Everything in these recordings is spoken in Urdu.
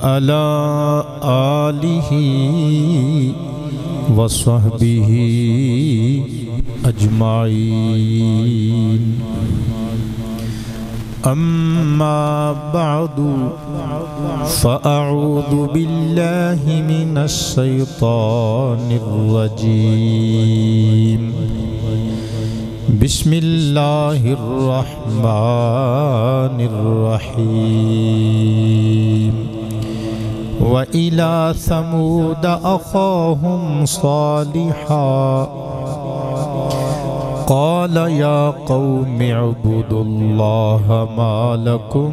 وعلى آله وصحبه أجمعين أما بعد فأعوذ بالله من الشيطان الرجيم بسم الله الرحمن الرحيم وإلى ثمود أخاهم صالحا قال يا قوم اعبدوا الله ما لكم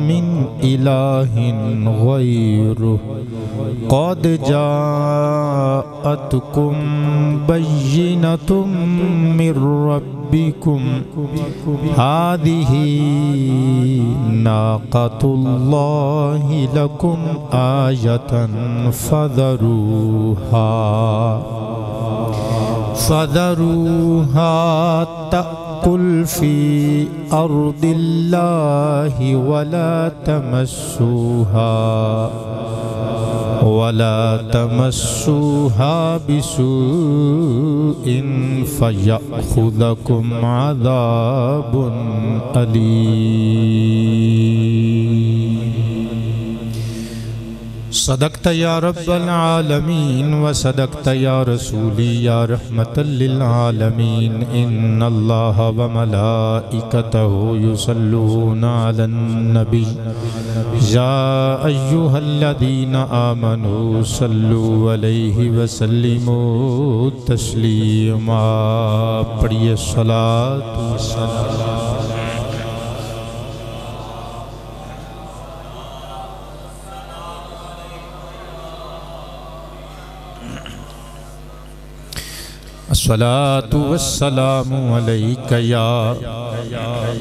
من إله غيره قد جاءتكم بينة من ربكم هذه ناقة الله لكم آية فذروها تأكل في أرض الله ولا تمسوها بسوء فيأخذكم عذاب أليم صدقت يا رب العالمين وصدقت يا رسولي يا رحمة للعالمين إن الله وملائكته يصلون على النبي يا أيها الذين آمنوا صلوا عليه وسلموا تسليما پڑھیے الصلاة والسلام الصلاة والسلام عليك يا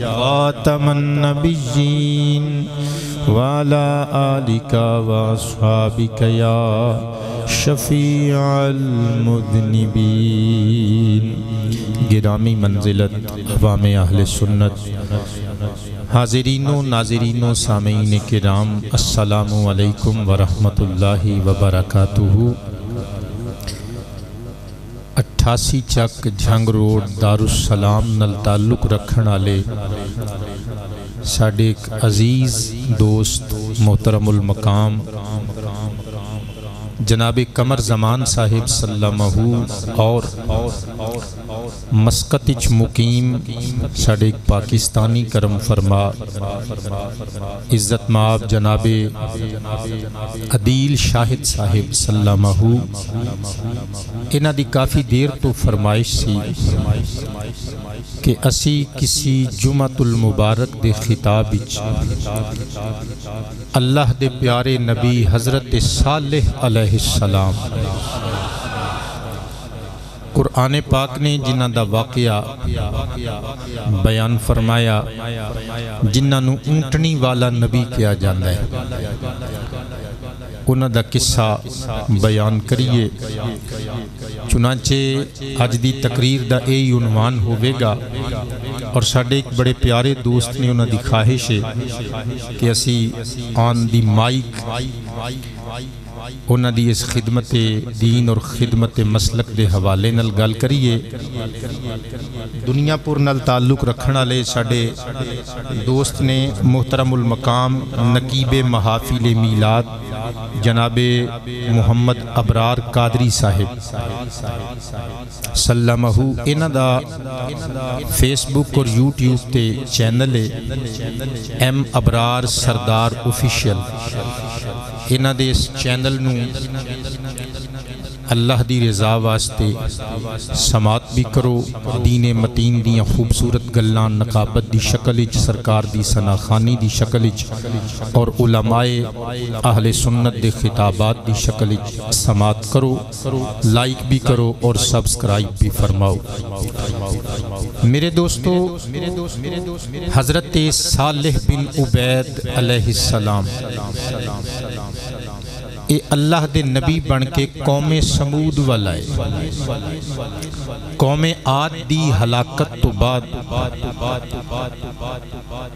خاتم النبيين وعلى آلك وأصحابك يا شفيع المذنبين گرامی منزلت عوام اہل سنت حاضرین و ناظرین و سامعین کرام السلام علیکم ورحمۃ اللہ وبرکاتہ 88 چک جھنگ روڈ دارالسلام نل تعلق رکھن والے ساڈے ایک عزیز دوست محترم المقام جناب قمر زمان صاحب سلمہ اور مسقط مقیم ساڈے ایک پاکستانی کرم فرما عزت مآب جناب عدیل شاہد صاحب سلمہ انہاں دی کافی دیر تو فرمائش سی کہ اسی کسی جمعۃ المبارک دے خطاب وچ اللہ دے پیارے نبی حضرت صالح علیہ السلام قرآن پاک نے جنہاں دا واقعہ بیان فرمایا جنہاں نو اونٹنی والا نبی کیا جاندہ ہے انہاں دا قصہ بیان کریے چنانچہ آج دی تقریر دا اے عنوان ہوئے گا اور ساڈے ایک بڑے پیارے دوست نے انہاں دی خواہش ہے کہ اسی آن دی مائک انہاں دی اس خدمت دین اور خدمت مسلک دے حوالے نل گل کریے دنیا پور نل تعلق رکھنا لے ساڈے دوست نے محترم المقام نقیب محافل میلاد جناب محمد ابرار قادری صاحب سلمہ انہاں دا فیس بک اور یوٹیوب تے چینل ہے ایم ابرار سردار آفیشیل انہاں دے اس چینل نو اللہ دی رضا واسطے سماعت بھی کرو دین متین دیاں خوبصورت گلان نقابت دی شکل اچ سرکار دی سناخانی دی شکل اچ اور علماء اہل سنت دے خطابات دی شکل اچ سماعت کرو لائک بھی کرو اور سبسکرائب بھی فرماؤ میرے دوستو حضرت صالح بن عبید علیہ السلام اے اللہ دے نبی بن کے قوم سمود والا ہے. قوم عاد دی ہلاکت تو بعد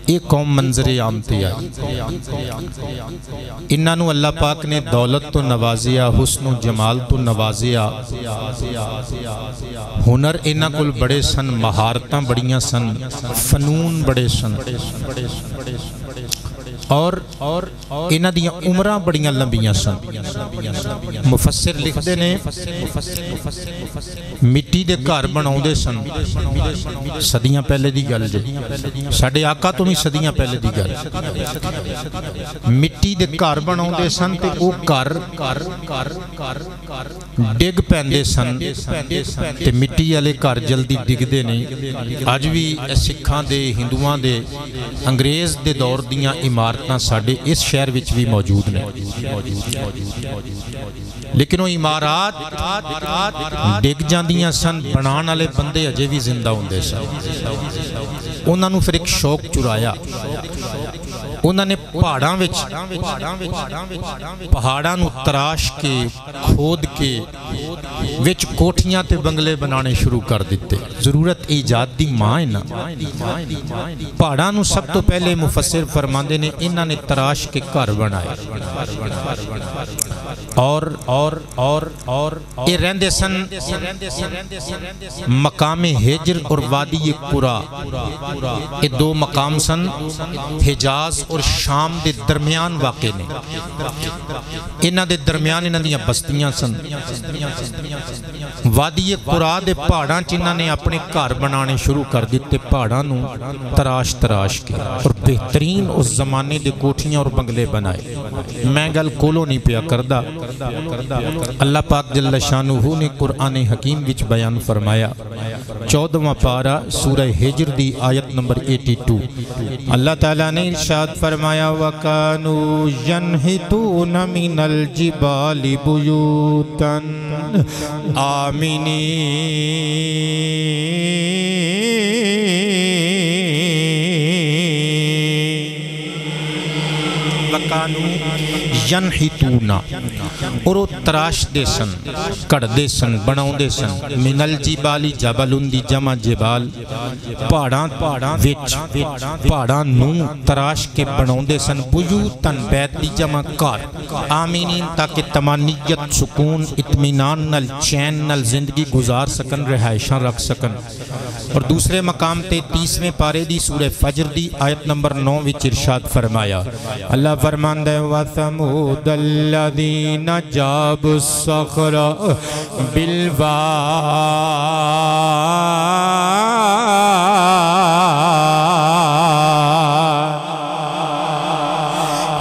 اے قوم منظر عام تے آئی. انہاں نو اللہ پاک نے دولت تو نوازیا، حسن و جمال تو نوازیا، ہنر انہاں کول بڑے سن، مہارتاں بڑیاں سن، فنون بڑے سن، اور انہاں دیاں عمراں بڑیاں لمبیاں سن. مفسر لکھدے نے مٹی دے گھر بناؤندے سن. صدیاں پہلے دی گل جے، ساڈے آقا تو بھی صدیاں پہلے دی گل. مٹی دے گھر بناؤندے سن تے او گھر ڈگ پیندے سن تے مٹی والے گھر جلدی ڈگدے نہیں. اج بھی سکھاں دے، ہندوؤں دے، انگریز دے دور دیاں عمارتاں ساڈے اس شہر وچ بھی موجود نے، لیکن وہ عمارات ڈگ جاندیاں سن، بنان والے بندے اجے بھی زندہ ہوندے سن. انہاں نو پھر ایک شوق چرایا. انہاں نے پہاڑاں نو تراش کے، کھود کے وچ کوٹھیاں تے بنگلے بنانے شروع کر دیتے. ضرورت ایجاد دی ماں ہے نا. پہاڑاں نو سب تو پہلے مفسر فرماندے نے انہاں نے تراش کے گھر بنائے، اور یہ رہندے سن مقام ہجر اور وادی قرا. یہ دو مقام سن حجاز اور شام دے درمیان واقع نے. انہاں دے درمیان انہاں دیاں بستیاں سن. وادی قرا دے پہاڑاں چ انہاں نے اپنے گھر بنانے شروع کر دیتے، پہاڑاں نو تراش کے، اور بہترین اس زمانے دے کوٹھیاں اور بنگلے بنائے. میں گل کولو نہیں پیا کردا. اللہ پاک جل شانہ نے قرآن حکیم وچ بیان فرمایا. 14واں پارہ سورہ ہجر دی آیت نمبر 82. اللہ تعالیٰ نے ارشاد فرمایا وَكَانُوا يَنْحِتُونَ مِنَ الْجِبَالِ بُيُوتًا وَكَانُوا يَنْحِتُونَ، اور وہ تراش دے سن، کڑ دے سن، بناؤں دے سن. من الجبال جبل دی جمع جبال، پہاڑاں نو تراش کے بناؤں دے سن. بیوتن بیت دی جمع کار، آمینین تاکہ تمانیت، سکون، اطمینان نل، چین نل زندگی گزار سکن، رہائشاں رکھ سکن. اور دوسرے مقام تے 30ویں پارے دی سورہ فجر دی آیت نمبر 9 وچ ارشاد فرمایا. اللہ فرماندا ہے وَثَمُودَ الَّذِينَ جَابُوا الصَّخْرَ بِالْوَادِ،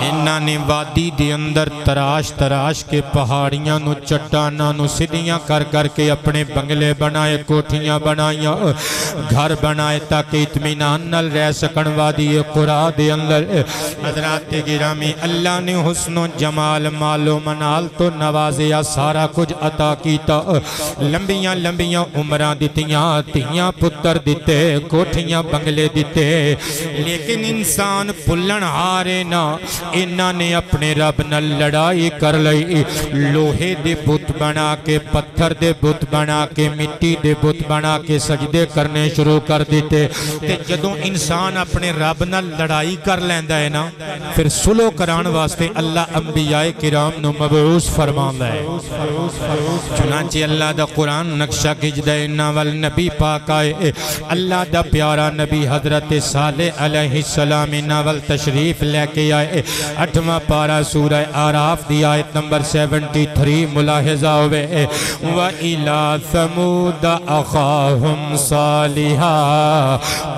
انہاں نے وادی دے اندر تراش کے پہاڑیاں نو، چٹاناں نو سدھیاں کر کے اپنے بنگلے بنائے، کوٹھیاں بنائیاں، گھر بنائے تاکہ اطمینان نال رہ سکن وادی قرا دے اندر. حضرات گرامی، اللہ نے حسن و جمال، مال و منال تو نوازیا، سارا کچھ عطا کیتا. لمبیاں عمراں دتیاں، تیاں پتر دیتے، کوٹھیاں بنگلے دیتے، لیکن انسان پلن ہارے نہ. انہاں نے اپنے رب نال لڑائی کر لئی، لوہے دے بت بنا کے، پتھر دے بت بنا کے، مٹی دے بت بنا کے سجدے کرنے شروع کر دیتے. تے جدوں انسان اپنے رب نال لڑائی کر لیندا ہے نا، پھر صلح کران واسطے اللہ انبیاء کرام نو مبعوث فرماندا ہے. چنانچہ اللہ دا قرآن نقشہ کھچدا ہے. ناول نبی پاک آئے، اللہ دا پیارا نبی حضرت صالح علیہ السلام ناول تشریف لے کے آئے. 8واں پارہ سورہ آراف دی آیت نمبر 73 ملاحظہ ہوئے. وَإِلَى ثَمُودَ أَخَاهُمْ صَالِحًا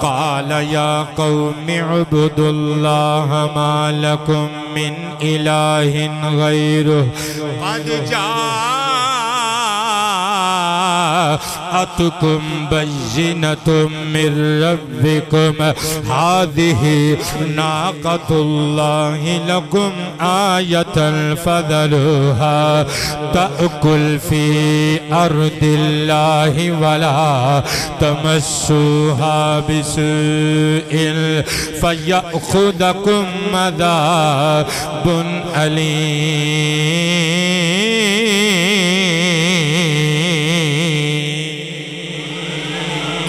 قَالَ يَا قَوْمِ اعْبُدُوا اللَّهَ مَا لَكُمْ مِنْ إِلَٰهٍ غَيْرُهُ قَدْ جَاءَكُمْ جاءتكم بينة من ربكم هذه ناقة الله لكم آية فذروها تأكل في أرض الله ولا تمسوها بسوء فيأخذكم عذاب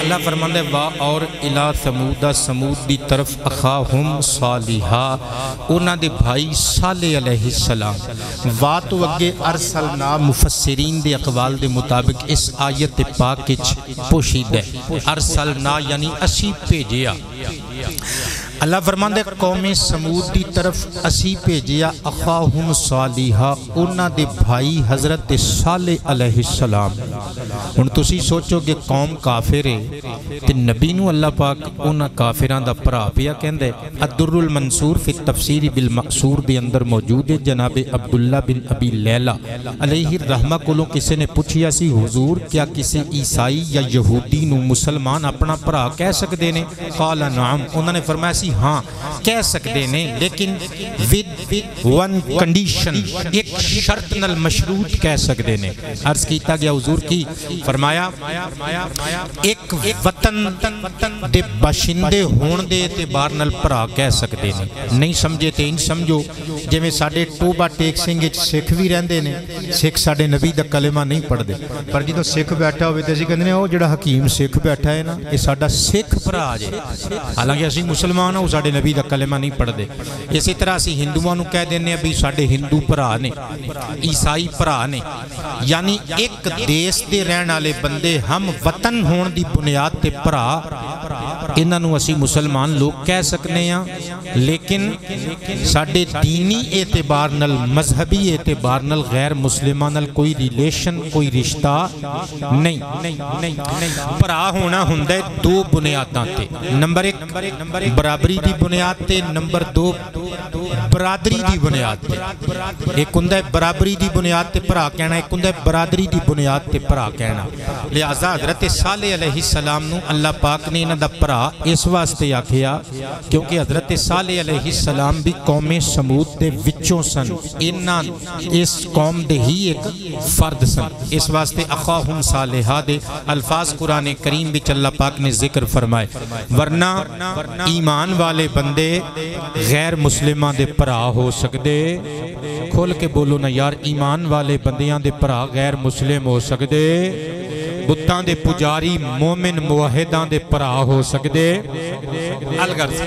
اللہ فرماندہ ہے وا اور الہ ثمود سمود دی طرف اخاہم صالحہ انہاں دے بھائی صالح علیہ السلام وا تو اگے ارسلنا مفسرین دے اقوال دے مطابق اس آیت پاک وچ پوشیدہ ہے ارسلنا یعنی اسی بھیجیا اللہ فرماندہ ہے قوم سمود دی طرف اسی بھیجیا اخاہم صالحہ انہاں دے بھائی حضرت صالح علیہ السلام ہن تسی سوچو کہ قوم کافر ہے تے نبی نو اللہ پاک انہاں کافران دا بھرا پیا کہندے الدر المنصور فی التفسیر بالمقصور دے اندر موجود ہے جناب عبداللہ بن ابی لیلہ علیہ الرحمہ کولوں کسی نے پوچھیا سی حضور کیا کسی عیسائی یا یہودی نو مسلمان اپنا بھرا کہہ سکدے نے قال نعم انہوں نے فرمایا سی ہاں کہہ سکتے ہیں لیکن with one condition ایک شرط نال مشروط کہہ سکتے ہیں عرض کیتا گیا حضور کی فرمایا ایک وطن دے باشندے ہون دے اعتبار نال بھرا کہہ سکتے ہیں نہیں سمجھے تے ان سمجھو جویں ساڈے ٹوبا ٹیک سنگھ وچ سکھ بھی رہندے نے سکھ ساڈے نبی دا کلمہ نہیں پڑھدے پر جدوں سکھ بیٹھا ہوئے تے اسی کہندے نے او جڑا حکیم سکھ بیٹھا ہے نا یہ ساڈا سکھ بھرا جے حالانکہ اسی مسلمان ہوں ساڈے نبی دا کلمہ نہیں پڑھ دے اسی طرح اسی ہندوؤں نو کہہ دینے ابھی ساڈے ہندو بھرا نے عیسائی بھرا نے یعنی ایک دیس دے رہن والے بندے ہم وطن ہون دی بنیاد تے بھرا انہاں نو اسی مسلمان لوگ کہہ سکنے ہیں لیکن ساڈے دینی اعتبار نال مذہبی اعتبار نال غیر مسلمان نال کوئی ریلیشن کوئی رشتہ نہیں بھرا ہونا ہوندا ہے دو بنیاداں تے نمبر ایک برابری دی بنیاد تے نمبر دو برادری دی بنیاد تے ایک ہوندا ہے برابری دی بنیاد تے بھرا کہنا ایک ہوندا ہے برادری دی بنیاد تے بھرا کہنا لہذا حضرت صالح علیہ السلام نو اللہ پاک نے انہاں دا بھرا اس واسطے آکھیا کیونکہ حضرت صالح علیہ السلام بھی قوم سمود دے وچوں سن انہاں اس قوم دے ہی ایک فرد سن اس واسطے اخاہم صالحہ دے الفاظ قرآن کریم وچ اللہ پاک نے ذکر فرمائے ورنہ ایمان والے بندے غیر مسلمان دے بھرا ہو سکدے کھول کے بولو نا یار ایمان والے بندیاں دے بھرا غیر مسلم ہو سکدے بتاں دے پجاری مومن موحداں دے بھرا ہو سکدے الغرض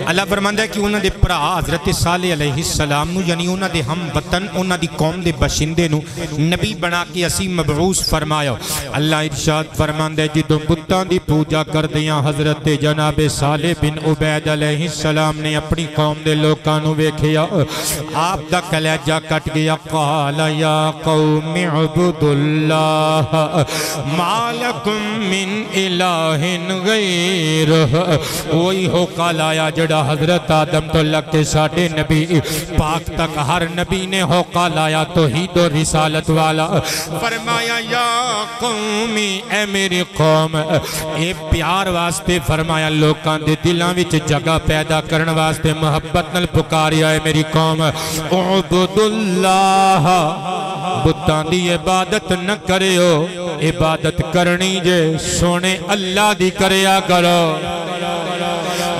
اللہ فرماندا ہے کہ انہاں دے بھرا حضرت صالح علیہ السلام نو یعنی انہاں دے ہم وطن انہاں دی قوم دے باشندے نو نبی بنا کے اسی مبعوث فرمایا اللہ ارشاد فرماندا ہے جدوں بتاں دی پوجا کردیاں حضرت جناب صالح بن عبید علیہ السلام نے اپنی قوم دے لوکاں نو ویکھیا آپ دا کلیجہ کٹ گیا قال یا قوم اعبدوا اللہ مالکم من الہ غیر وہی ہو قال آیا جڑا حضرت آدم تو لگ کے ساڑھے نبی پاک تک ہر نبی نے ہو قال آیا توحید و رسالت والا فرمایا یا قومی اے میری قوم اے پیار واسطے فرمایا لوکاں دے دلاں وچ جگہ پیدا کرن واسطے محبت نال پکاریا اے میری قوم اعبد اللہ بتاں دی عبادت نہ کریو عبادت کرنی جے سونے اللہ دی کریا کرو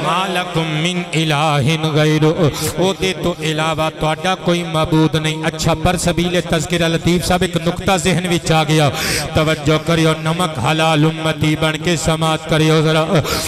مالکم من الہ غیر او دے تو علاوہ توڑا کوئی معبود نہیں اچھا پر سبیل تذکرہ لطیف صاحب ایک نکتہ ذہن وچ آ گیا توجہ کریو نمک حلال امتی بن کے سماعت کریو ذرا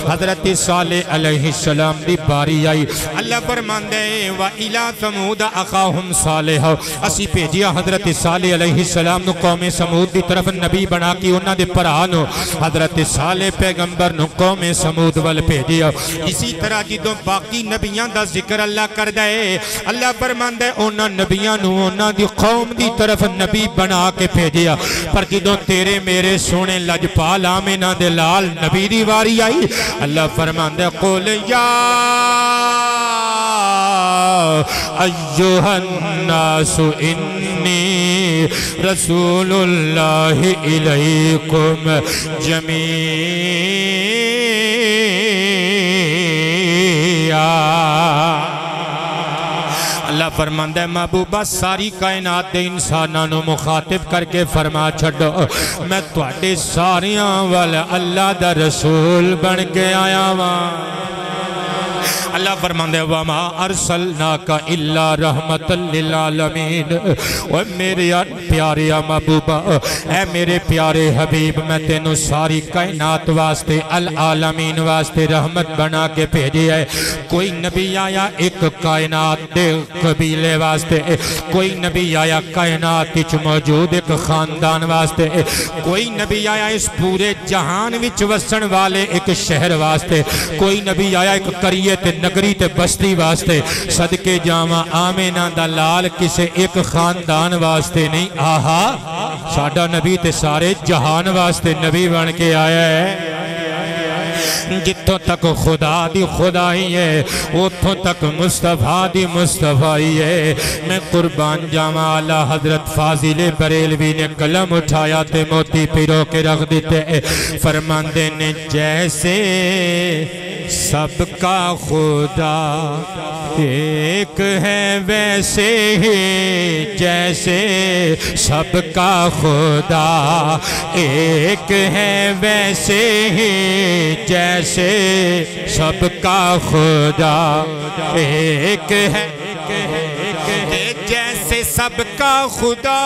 حضرت صالح علیہ السلام دی باری آئی اللہ فرماندے وَإِلَىٰ ثَمُودَ أَخَاهُمْ صَالِحًا اسی بھیجیا حضرت صالح علیہ السلام نو قوم سمود دی طرف نبی بنا کے انہاں دے پرانو حضرت صالح پیغمبر نو قوم سمود وال بھیجیا اسی طرح جدوں باقی نبیان دا ذکر اللہ کر دے اللہ فرماندہ ہے انہاں نبیان نو انہاں دی قوم دی طرف نبی بنا کے بھیجیا پر جدوں تیرے میرے سونے لجپال آمنہ دے لال نبی دی واری آئی اللہ فرماندہ ہے قول یا ایوہ الناس انی رسول اللہ الیکم جمیعا۔ اللہ فرماندہ ہے محبوبہ ساری کائنات دے انسانانوں مخاطب کر کے فرما چھڑو میں تواڈے ساریاں والا اللہ دا رسول بن کے آیا ہاں۔ اللہ فرماندے وَمَا أَرْسَلْنَاكَ إِلَّا رَحْمَةً لِلْعَالَمِينَ۔ اور میرے پیارے محبوبہ اے میرے پیارے حبیب میں تینوں ساری کائنات واسطے العالمین واسطے رحمت بنا کے بھیجی ہے۔ کوئی نبی آیا ایک کائنات دے قبیلے واسطے، کوئی نبی آیا کائنات وچ موجود ایک خاندان واسطے، کوئی نبی آیا اس پورے جہان وچ وسن والے ایک شہر واسطے، کوئی نبی آیا ایک قریے تے نگری تے بستی واسطے۔ صدقے جاواں آمینہ دا لال کسے ایک خاندان واسطے نہیں، آہا ساڈا نبی تے سارے جہان واسطے نبی بن کے آیا ہے۔ جتوں تک خدا دی خدائی ہے اتوں تک مصطفیٰ دی مصطفیٰ ہے۔ میں قربان جاواں اعلیٰ حضرت فاضل بریلوی نے قلم اٹھایا تے موتی پیرو کے رکھ دیتے فرماندے نے جیسے سب کا خدا ایک ہے ویسے ہی جیسے سب کا خدا ایک ہے ویسے ہی جیسے سب کا خدا ایک ہے جیسے سب کا خدا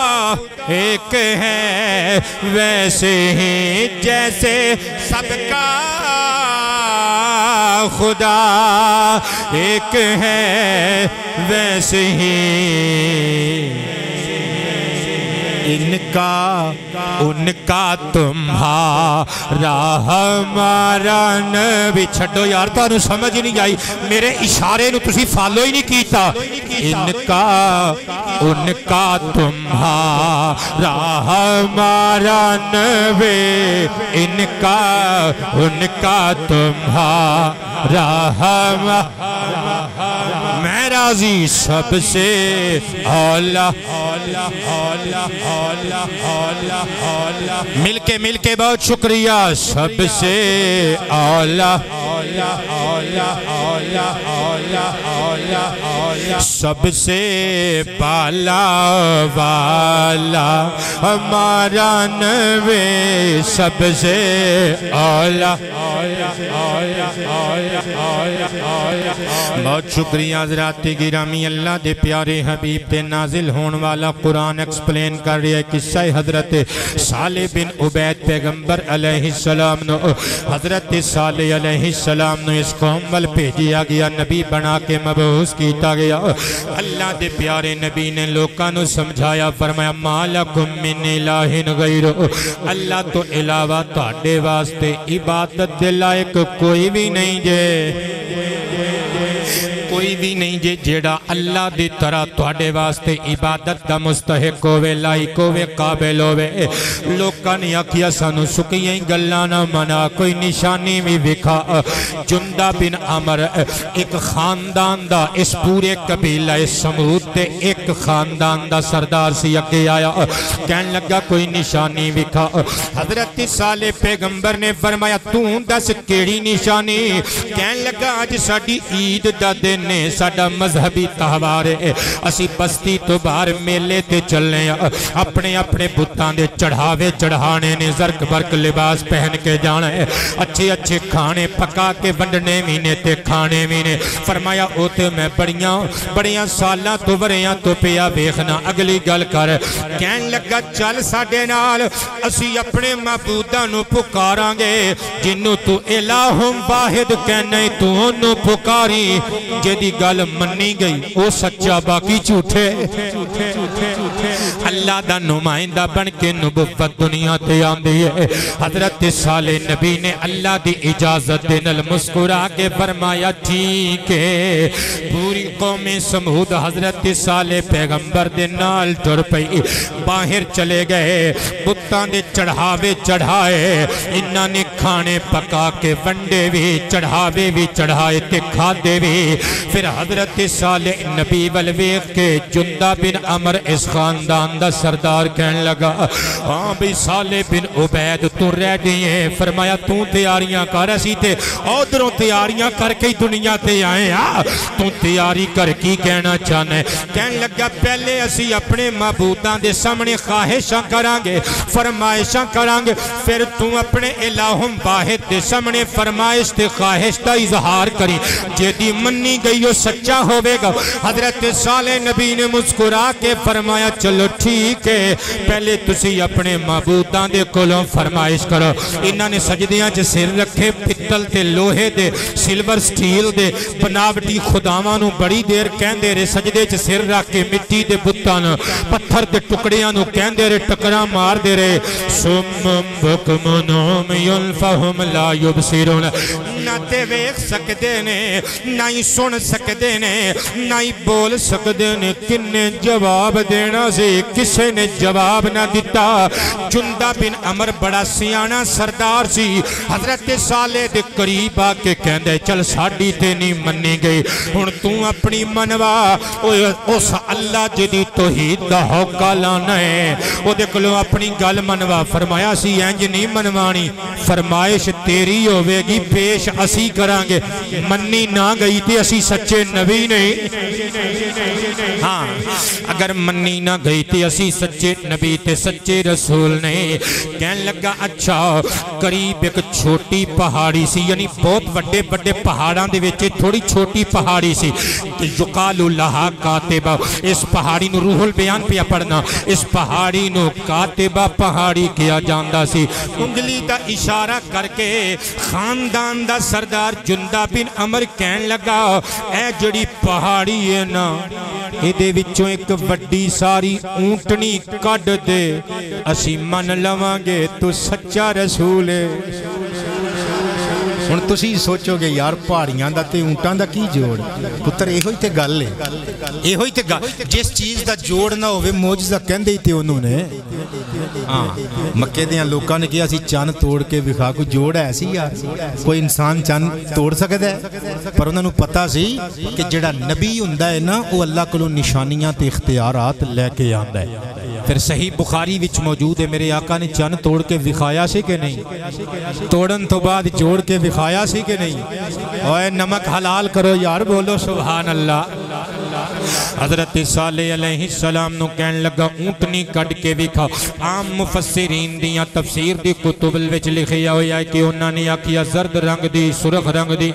ایک ہے ویسے ہی جیسے سب کا خدا ایک ہے ویسے ہی ان کا تمہارا ہمارا نبی چھڑو یار تو انہوں سمجھ نہیں آئی میرے اشارے نو تسی فالو ہی نہیں کیتا ان کا تمہارا ہمارا نبی ان کا تمہارا ہمارا میں راضی سب سے اولا مل کے بہت شکریہ سب سے اولا سب سے بالا والا ہمارا نبی سب سے اولا بہت شکریہ حضرات گرامی اللہ دے پیارے حبیب دے نازل ہون والا قرآن ایکسپلین کر رہی ہے قصہ حضرت صالح بن عبید پیغمبر علیہ السلام نو حضرت صالح علیہ السلام نو اس قوم وال بھیجیا گیا نبی بنا کے مبعوث کیتا گیا اللہ دے پیارے نبی نے لوکاں نو سمجھایا فرمایا ما لکم من الہ غیر اللہ تو علاوہ تہاڈے واسطے عبادت دے لائق کوئی بھی نہیں جے کوئی بھی نہیں جے جیڑا اللہ دی طرح تواڈے واسطے عبادت دا مستحق ہوئے لائق ہوئے قابل ہوئے لوکاں نے آکھیا سانو سکیاں گلاں نہ منا کوئی نشانی بھی وکھا جندہ بن عمر ایک خاندان دا اس پورے قبیلہ سمود تے ایک خاندان دا سردار سی اگے آیا کہن لگا کوئی نشانی وکھا حضرت صالح پیغمبر نے فرمایا تو دس کیڑی نشانی کہن لگا آج ساڈی عید دا دن نے ساڈا مذہبی تہوار ہے اسی بستی تو باہر میلے تے چلنے اپنے اپنے بتاں دے چڑھاوے چڑھانے نے زرق برق لباس پہن کے جانا ہے اچھے اچھے کھانے پکا کے ونڈنے مینے تے کھانے مینے فرمایا اوتے میں بڑیاں سالاں تو وریاں تو پیا بیخنا اگلی گل کر کہن لگا چل ساڈے نال اسی اپنے معبوداں نو پکاراں گے جنوں تو الہم واحد کہنے تو انہوں پکاری جدی گل منی گئی او سچا باقی جھوٹے اللہ دا نمائندہ بن کے نبوت دنیا تے آندی ہے حضرت صالح نبی نے اللہ دی اجازت دینل مسکرا کے فرمایا ٹھیک ہے پوری قوم سمود حضرت صالح پیغمبر دے نال ٹر پئی باہر چلے گئے بتاں دے چڑھاوے چڑھائے انہاں نے کھانے پکا کے ونڈے بھی چڑھاوے بھی چڑھائے تے کھادے بھی پھر حضرت صالح نبی والویق کے جندہ بن عمر اس خاندان دا سردار کہنے لگا ہاں بھی صالح بن عبید تو رہ گئی ہیں. فرمایا تو تیاریاں کر اسی تے ادھروں تیاریاں کر کے دنیا تے آئے ہاں تو تیاری کر کی کہنا چاہنا ہے. کہنے لگا پہلے اسی اپنے معبوداں دے سامنے خواہشاں کرانگے فرمائشاں کرانگے پھر تو اپنے الہم واحد دے سامنے فرمائش تے خواہش دا اظہار کری جیدی منی گئی ہو سچا ہوئے گا. حضرت صالح نبی نے مسکرا کے فرمایا چلو ٹھیک ہے پہلے تسی اپنے معبوداں دے کولوں فرمائش کرو. انہاں نے سجدیاں چ سر رکھے پتل تے لوہے دے سلور سٹیل دے بناوٹی خداواں نو بڑی دیر کہندے رہے سجدے چ سر رکھ کے مٹی دے بتاں پتھر دے ٹکڑیاں نو کہندے رہے ٹکراں مار دے رہے سمم بکمن عمی فہم لا یبصرون نہ تے ویکھ سکدے نے نہ ہی سن سکدے نے نہ ہی بول سکدے نے. کنے جواب دینا سی کسے نے جواب نہ دیتا. جندہ بن عمر بڑا سیانہ سردار سی حضرت صالح دے قریب آ کے کہندے چل ساڑی تے نہیں منی گئی ہن تو اپنی منوا اس اللہ جدی توحید دا ہوکا لانا ہے او دے کلو اپنی گل منوا. فرمایا سی اینج نہیں منوانی فرمائش تیری ہوئے گی پیش اسی کرانگے منی نہ گئی تے اسی سچے نبی نہیں ہاں اگر منی نہ گئی تے اسی سچے نبی تے سچے رسول نہیں. کہنے لگا اچھا قریب ایک چھوٹی پہاڑی سی یعنی بہت بڑے بڑے پہاڑاں دے وچے تھوڑی چھوٹی پہاڑی سی یقالو لہا کاتبہ اس پہاڑی نو روح البیان پہ پڑھنا اس پہاڑی نو کاتبہ پہاڑی کیا جاندہ سی. انگلی دا اشارہ کر کے خاندان دا سردار جندہ بن عمر کہن لگا اے جڑی پہاڑی ہے نا ایدے وچوں ایک وڈی ساری اونٹنی کڈ دے اسی من لوانگے تو سچا رسول ہے. ہن تسی سوچو گے یار پہاڑیاں دا تے اونٹاں دا کی جوڑ پتر ایہو ہی تے گل ہے ایہو ہی تے گل جس چیز دا جوڑ نہ ہوئے معجزہ کہندے ہی تے انہوں نے ہاں مکے دیاں لوکاں نے کیا سی چاند توڑ کے وکھا کوئی جوڑ ہے سی یار کوئی انسان چاند توڑ سکتا ہے پر انہوں نے پتا سی کہ جڑا نبی ہوندا ہے نا وہ اللہ کولوں نشانیاں تے اختیارات لے کے آندا ہے. پھر صحیح بخاری وچ موجود ہے میرے آقا نے چاند توڑ کے وکھایا سی کہ نہیں توڑن تو بعد جوڑ کے وکھایا سی کہ نہیں اوے نمک حلال کرو یار بولو سبحان اللہ. حضرت صالح علیہ السلام نو کہن لگا اونٹنی کڈ کے وکھا. عام مفسرین دیاں تفسیر دی کتب وچ لکھیا ہویا ہے کہ انہاں نے آکھیا زرد رنگ دی سرخ رنگ دی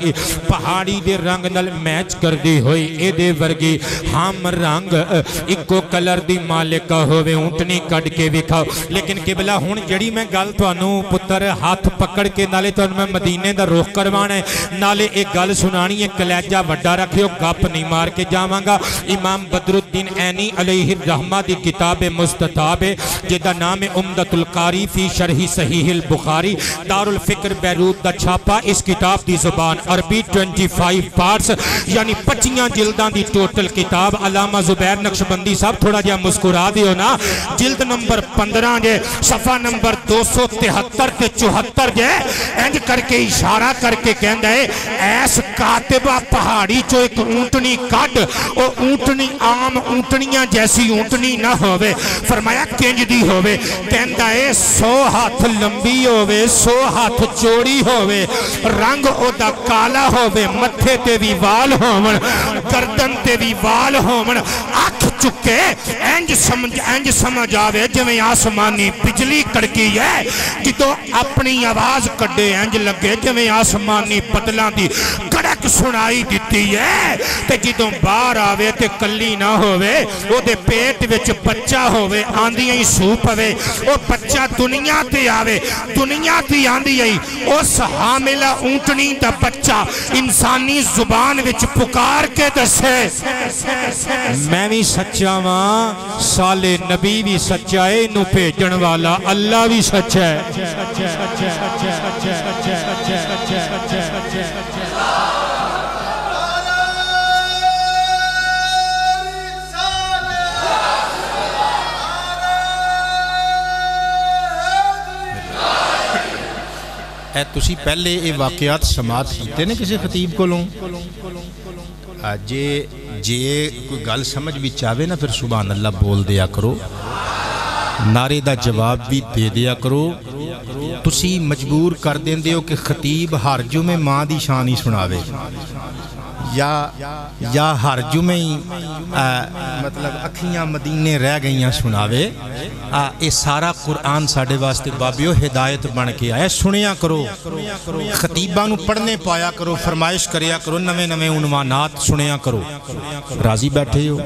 پہاڑی دے رنگ نال میچ کر دی ہوئی اے دے ورگی ہم رنگ اکو کلر دی مالکہ ہوئے اونٹنی کڈ کے وکھا. لیکن قبلہ ہن جڑی میں گل تانوں پتر ہاتھ پکڑ کے نالے تانوں میں مدینے دا رخ کروانا ہے نالے ایک گل سنانی ہے کلیجہ وڈا رکھیو گپ نہیں مار کے جاواں گا. امام بدر الدین عینی علیہ الرحمہ دی کتاب مستطاب جدا نام عمدۃ القاری فی شرح صحیح البخاری دار الفکر بیروت دا چھاپا. اس کتاب دی زبان عربی 25 پارٹس یعنی 25 جلداں دی ٹوٹل کتاب. علامہ زبیر نقشبندی صاحب تھوڑا جا مسکرا دیو نا جلد نمبر 15 جے صفحہ نمبر 273 تے 74 جے اینج کر کے اشارہ کر کے کہندا ہے ایس کاتبہ پہاڑی چو ایک اونٹنی کڈ او اونٹنی عام اونٹنیاں جیسی اونٹنی نہ ہوئے. فرمایا کنج دی ہوئے کہندا ہے 100 ہاتھ لمبی ہوئے 100 ہاتھ چوڑی ہوئے رنگ او دا کالا ہوئے متھے تے بھی وال ہومن گردن تے بھی وال ہومن آنکھ چکے اینج سمجھ آوے جویں آسمانی بجلی کڑکی ہے جدو اپنی آواز کڈے اینج لگے جویں آسمانی بدلاں دی کڑک سنائی دیتی ہے تے جدو باہر آوے تے کلی نہ ہوئے او دے پیٹ وچ بچہ ہوئے آندیاں ہی سوپ ہوئے او بچہ دنیا تے آوے دنیا تے آندی ہے اس حاملہ اونٹنی دا بچہ انسانی زبان وچ پکار کے دسے میں بھی سچا ماں صالح نبی بھی سچا ہے انہوں بھیجن والا اللہ بھی سچا ہے. تسی پہلے یہ واقعات سماعت کیتے نے کسی خطیب کو لوں جے کوئی گل سمجھ بھی چاہے نا پھر سبحان اللہ بول دیا کرو نعرے دا جواب بھی دے دیا کرو تسی مجبور کر دیں ہو کہ خطیب ہر جمعے ماں دی شان ہی سناوے یا ہر جمعے ہی مطلب اکھیاں مدینے رہ گئیاں سناوے اے سارا قرآن ساڑھے واسطے بابیو ہدایت بن کے آئے سنیا کرو خطیبانو پڑھنے پایا کرو فرمائش کریا کرو نوے نوے عنوانات سنیا کرو راضی بیٹھے ہو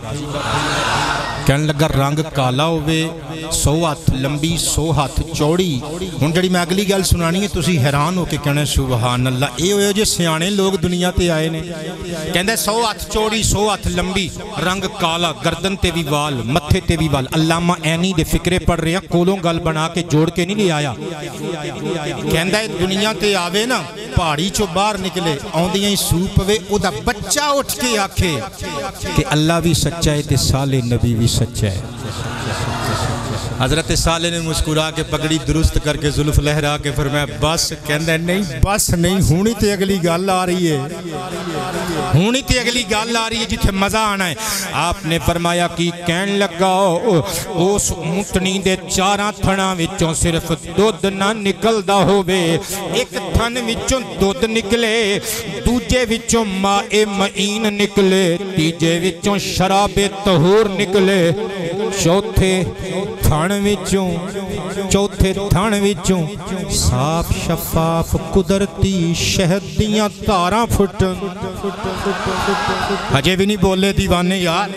کہنے لگا رنگ کالا ہوئے 100 ہاتھ لمبی 100 ہاتھ چوڑی ہن جڑی میں اگلی گل سنانی ہے تسی حیران ہو کے کہنے سبحان اللہ اے ہوئے جو سیانے لوگ دنیا تے آئے نے کہندے 100 ہاتھ چوڑی 100 ہاتھ لمبی رنگ کالا گردن تے بھی وال متھے تے بھی وال علامہ عینی دے فکرے پڑھ رہے ہیں کولوں گل بنا کے جوڑ کے نہیں لے آیا کہندے دنیا تے آوے نا پہاڑی چو باہر نکلے آندیاں ہی سوپ وے او دا بچہ اٹھ کے آکھے کہ اللہ بھی سچا ہے تے صالح نبی بھی سچا ہے حضرت صالح نے مسکرا کے پگڑی درست کر کے زلف لہرا کے فرمایا بس کہندے نہیں بس نہیں ہونی تے اگلی گل آ رہی ہے ہونی تے اگلی گل آ رہی ہے جتھے مزہ آنا ہے آپ نے فرمایا کہ کہن لگا اس اونٹنی دے چاراں تھناں وچوں صرف دودھ نہ نکلدا ہووے ایک تھن وچوں دودھ نکلے دوجے وچوں ماء معین نکلے تیجے وچوں شراب طہور نکلے چوتھے تھن وچوں صاف شفاف قدرتی شہد دیاں تاراں پھٹن اجے بھی نہیں بولے دیوانے یار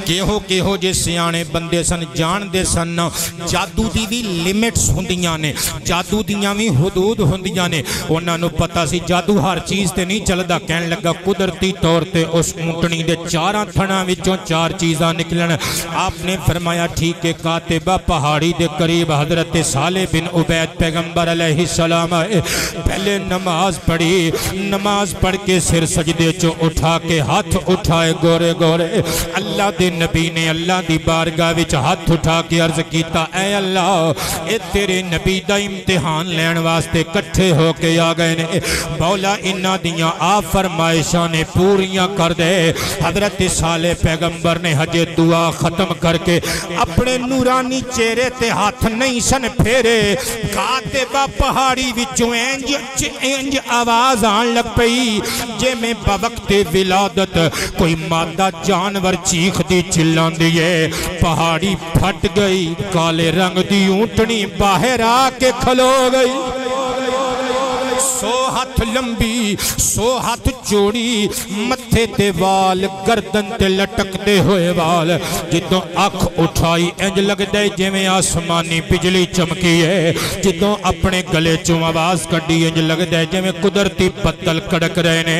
کہو جے سیانے بندے سن جان دے سن جادو دی بھی لیمٹس ہوندیاں نے جادو دیاں بھی حدود ہوندیاں نے انہاں نو پتہ سی جادو ہر چیز تے نہیں چلدا کہن لگا قدرتی طور تے اس اونٹنی دے چاراں تھناں وچوں 4 چیزاں نکلن آپ نے فرمایا ٹھیک ہے کاتبہ پہاڑی دے قریب حضرت صالح بن عبید پیغمبر علیہ السلام پہلے نماز پڑھی نماز پڑھ کے سر سجدے چو اٹھا کے ہاتھ اٹھائے گورے گورے اللہ دے نبی نے اللہ دی بارگاہ وچ ہاتھ اٹھا کے عرض کیتا اے اللہ اے تیرے نبی دا امتحان لین واسطے کٹھے ہو کے آ گئے نے مولا انہاں دیاں آپ فرمائشاں نے پوریاں کر دے حضرت صالح پیغمبر نے حجے دعا ختم کر کے اپنے نورانی چہرے تے ہاتھ نہیں سن پھیرے کاتبہ پہاڑی وچوں انج آواز آن لگ پئی جے میں بوقت ولادت کوئی مادہ جانور چیخ دی چلان دیئے پہاڑی پھٹ گئی کالے رنگ دی اونٹنی باہر آ کے کھلو گئی 100 ہاتھ لمبی 100 ہاتھ چوڑی متھے تے وال گردن تے لٹک دے ہوئے وال جدوں اکھ اٹھائی انج لگ دے جے میں آسمانی بجلی چمکی ہے جدوں اپنے گلے چوں آواز کڈی انج لگ دے جے میں قدرتی بدل کڑک رہے نے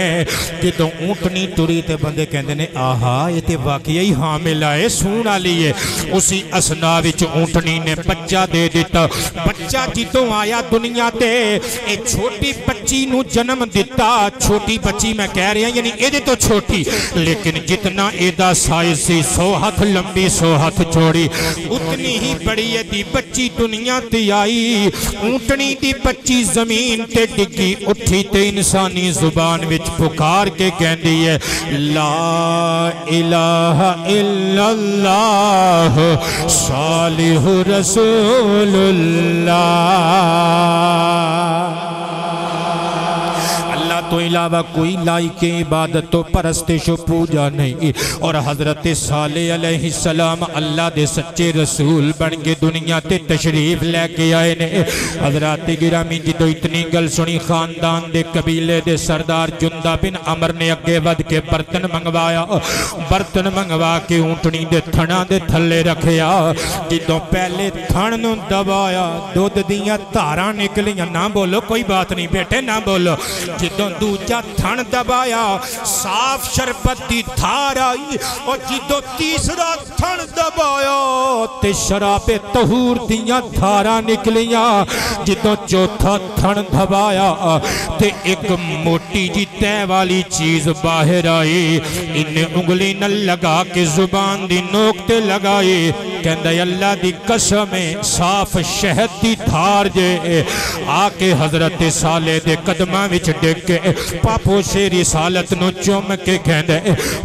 جدوں اونٹنی ٹری تے بندے کہندے نے آہا یہ تے واقعی حامل آئے سونا لیے اسی اسنا وچ اونٹنی نے بچہ دے دیتا بچہ جدوں آیا دنیا تے اے چھوٹی بچی نو جنم دیتا چھوٹی بچی میں کہہ رہی ہیں یعنی ایدے تو چھوٹی لیکن جتنا ایدہ سائز سی 100 ہاتھ لمبی 100 ہاتھ چھوڑی اتنی ہی بڑی ایدی بچی دنیا تے آئی اونٹنی دی بچی زمین تے ڈگی اٹھی تے انسانی زبان وچ پکار کے کہندی ہے لا الہ الا اللہ صالح رسول اللہ تو علاوہ کوئی لائق عبادت و پرستش و پوجا نہیں اور حضرت صالح علیہ السلام اللہ دے سچے رسول بن کے دنیا تے تشریف لے کے آئے نے حضرات گرامی جدو اتنی گل سنی خاندان دے قبیلے دے سردار جندہ بن عمر نے اگے ود کے برتن منگوا کے اونٹنی دے تھنا دے تھلے رکھیا جدو پہلے تھن نو دبایا دودھ دیاں تاراں نکلیاں نہ بولو کوئی بات نہیں بیٹے نہ بولو جدو دوجا تھن دبایا صاف شربت دی دھار آئی اور جدو تیسرا تھن دبایا تے شراب طہور دیاں دھاراں نکلیاں جدو چوتھا تھن دبایا تے ایک موٹی جی تے والی چیز باہر آئی انہیں انگلی نہ لگا کے زبان دی نوک تے لگائی کہندہ اللہ دی قسم صاف شہد دی دھار جے آکے حضرت صالح دے قدمہ وچ ڈگ کے پاپو سے رسالت نو چوم کے کہندہ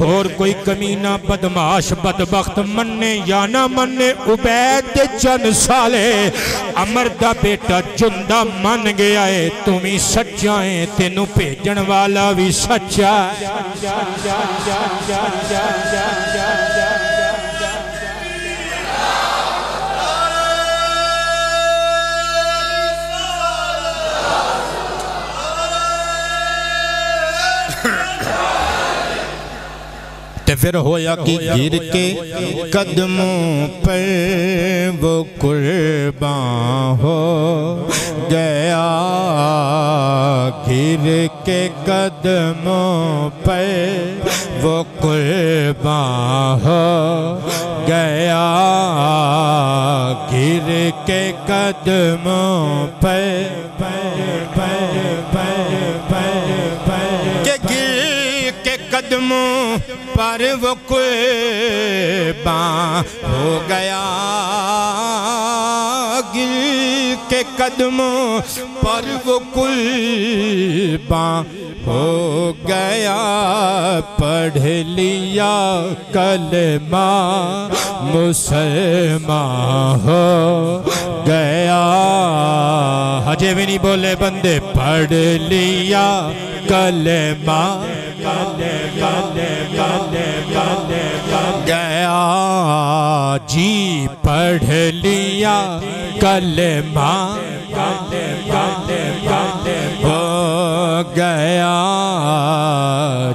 اور کوئی کمینہ بدماش بدبخت مننے یا نہ مننے عبید دے چند سالے عمر دا بیٹا جندہ من گیا ہے تمہیں سچائیں تینوں پیجن والا بھی سچا تے پھر ہویا کہ گر کے قدموں پر وہ قربان ہو گیا گر کے قدموں پر وہ قربان ہو گیا گر کے قدموں پر کہ گر کے قدموں پر وہ قربان ہو گیا گر کے قدموں پر وہ قربان ہو گیا پڑھ لیا کلمہ مسلمان ہو گیا ہجے بھی نہیں بولے بندے پڑھ لیا کلمہ گیا جی پڑھ لیا کلمہ ہو گیا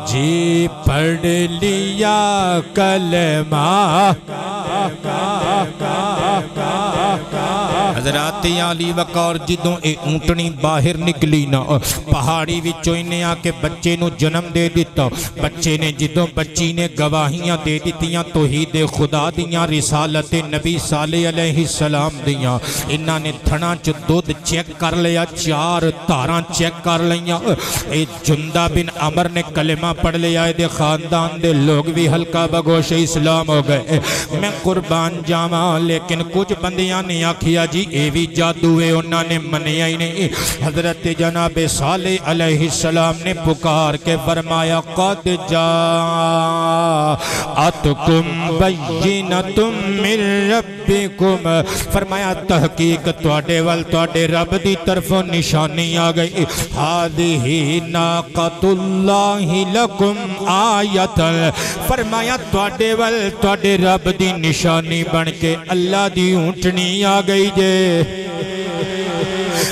جی پڑھ لیا کلمہ حضرات علی وقار جدوں اے اونٹنی باہر نکلی نا پہاڑی وچوں انہیں آکے بچے نو جنم دے دیتا بچے نے جدوں بچی نے گواہیاں دے دیتیاں توحید خدا دیاں رسالت نبی صالح علیہ السلام دیاں انہاں نے تھنا چ دودھ چیک کر لیا 4 تاراں چیک کر لیاں اے جندہ بن عمر نے کلمہ پڑھ لیا دے خاندان دے لوگ بھی ہلکا بگوش اسلام ہو گئے میں قربان جاواں لیکن کچھ بندیاں نے آکھیا جی اے بھی جادو ہے انہاں نے منیا ہی نہیں حضرت جناب صالح علیہ السلام نے پکار کے فرمایا قد جاءتکم بینۃ من ربکم فرمایا تحقیق تواڈے ول تواڈے رب دی طرفوں نشانی آ گئی ہذہ ناقۃ اللہ لکم آیۃ فرمایا تواڈے ول تواڈے رب دی نشانی بن کے اللہ دی اونٹنی آ گئی جے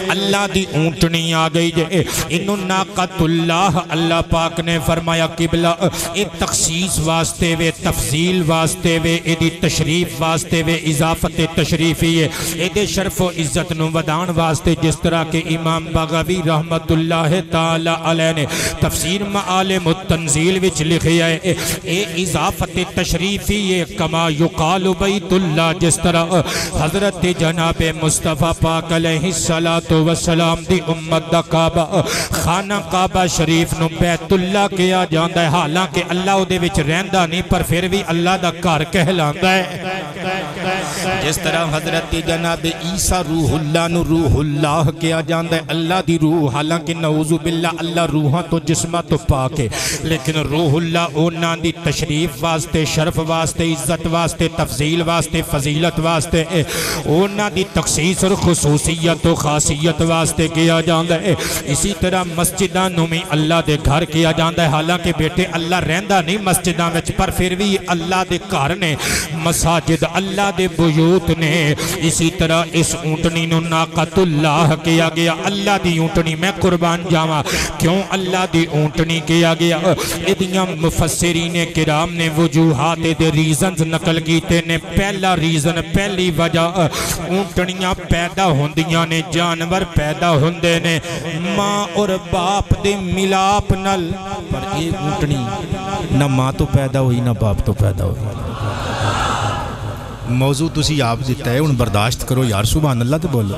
اللہ دی اونٹنی آ گئی جے انہوں ناقۃ اللہ اللہ پاک نے فرمایا قبلہ اے تخصیص واسطے وے تفضیل واسطے وے اے دی تشریف واسطے وے اضافت تشریفی ہے اے دے شرف و عزت نو ودان واسطے جس طرح کے امام بغوی رحمت اللہ تعالی علیہ نے تفسیر معالم التنزیل وچ لکھیا ہے اے اضافت تشریفی ہے کما یقال بیت اللہ جس طرح حضرت جناب مصطفیٰ پاک علیہ السلام دی امت دا کعبہ خانہ کعبہ شریف نو بیت اللہ کیا جاندہ ہے حالانکہ اللہ او دے وچ رہندہ نہیں پر پھر بھی اللہ دا گھر کہلاندہ ہے جس طرح حضرت جناب عیسیٰ روح اللہ نو روح اللہ کیا جاندہ ہے اللہ دی روح حالانکہ نعوذ باللہ اللہ روحاں تو جسمہ تو پاک ہے لیکن روح اللہ اونا دی تشریف واسطے شرف واسطے عزت واسطے تفضیل واسطے فضیلت واسطے اونا دی تخصیص اور خصوصیت و خاصیت واسطے کیا جاندہ ہے اسی طرح مسجدہ نمی اللہ دے گھر کیا جاندہ ہے حالانکہ بیٹے اللہ رہندہ نہیں مسجدہ میں پر پھر بھی اللہ دے گھر نے مساجد اللہ دے بیوت نے اسی طرح اس اونٹنی نو ناقۃ اللہ کیا گیا اللہ دی اونٹنی میں قربان جاواں کیوں اللہ دی اونٹنی کیا گیا ادیاں مفسرین کرام نے وجوہات دے ریزنز نقل کیتے نے پہلا ریزن پہلی وجہ اونٹنیاں پیدا ہوندیاں نے جانور پیدا ہوندے نے ماں اور باپ دے ملاپ نل پر ایک اونٹنی نہ ماں تو پیدا ہوئی نہ باپ تو پیدا ہوئی موضوع تسی آپ دیتا ہے ان برداشت کرو یار سبحان اللہ تو بولو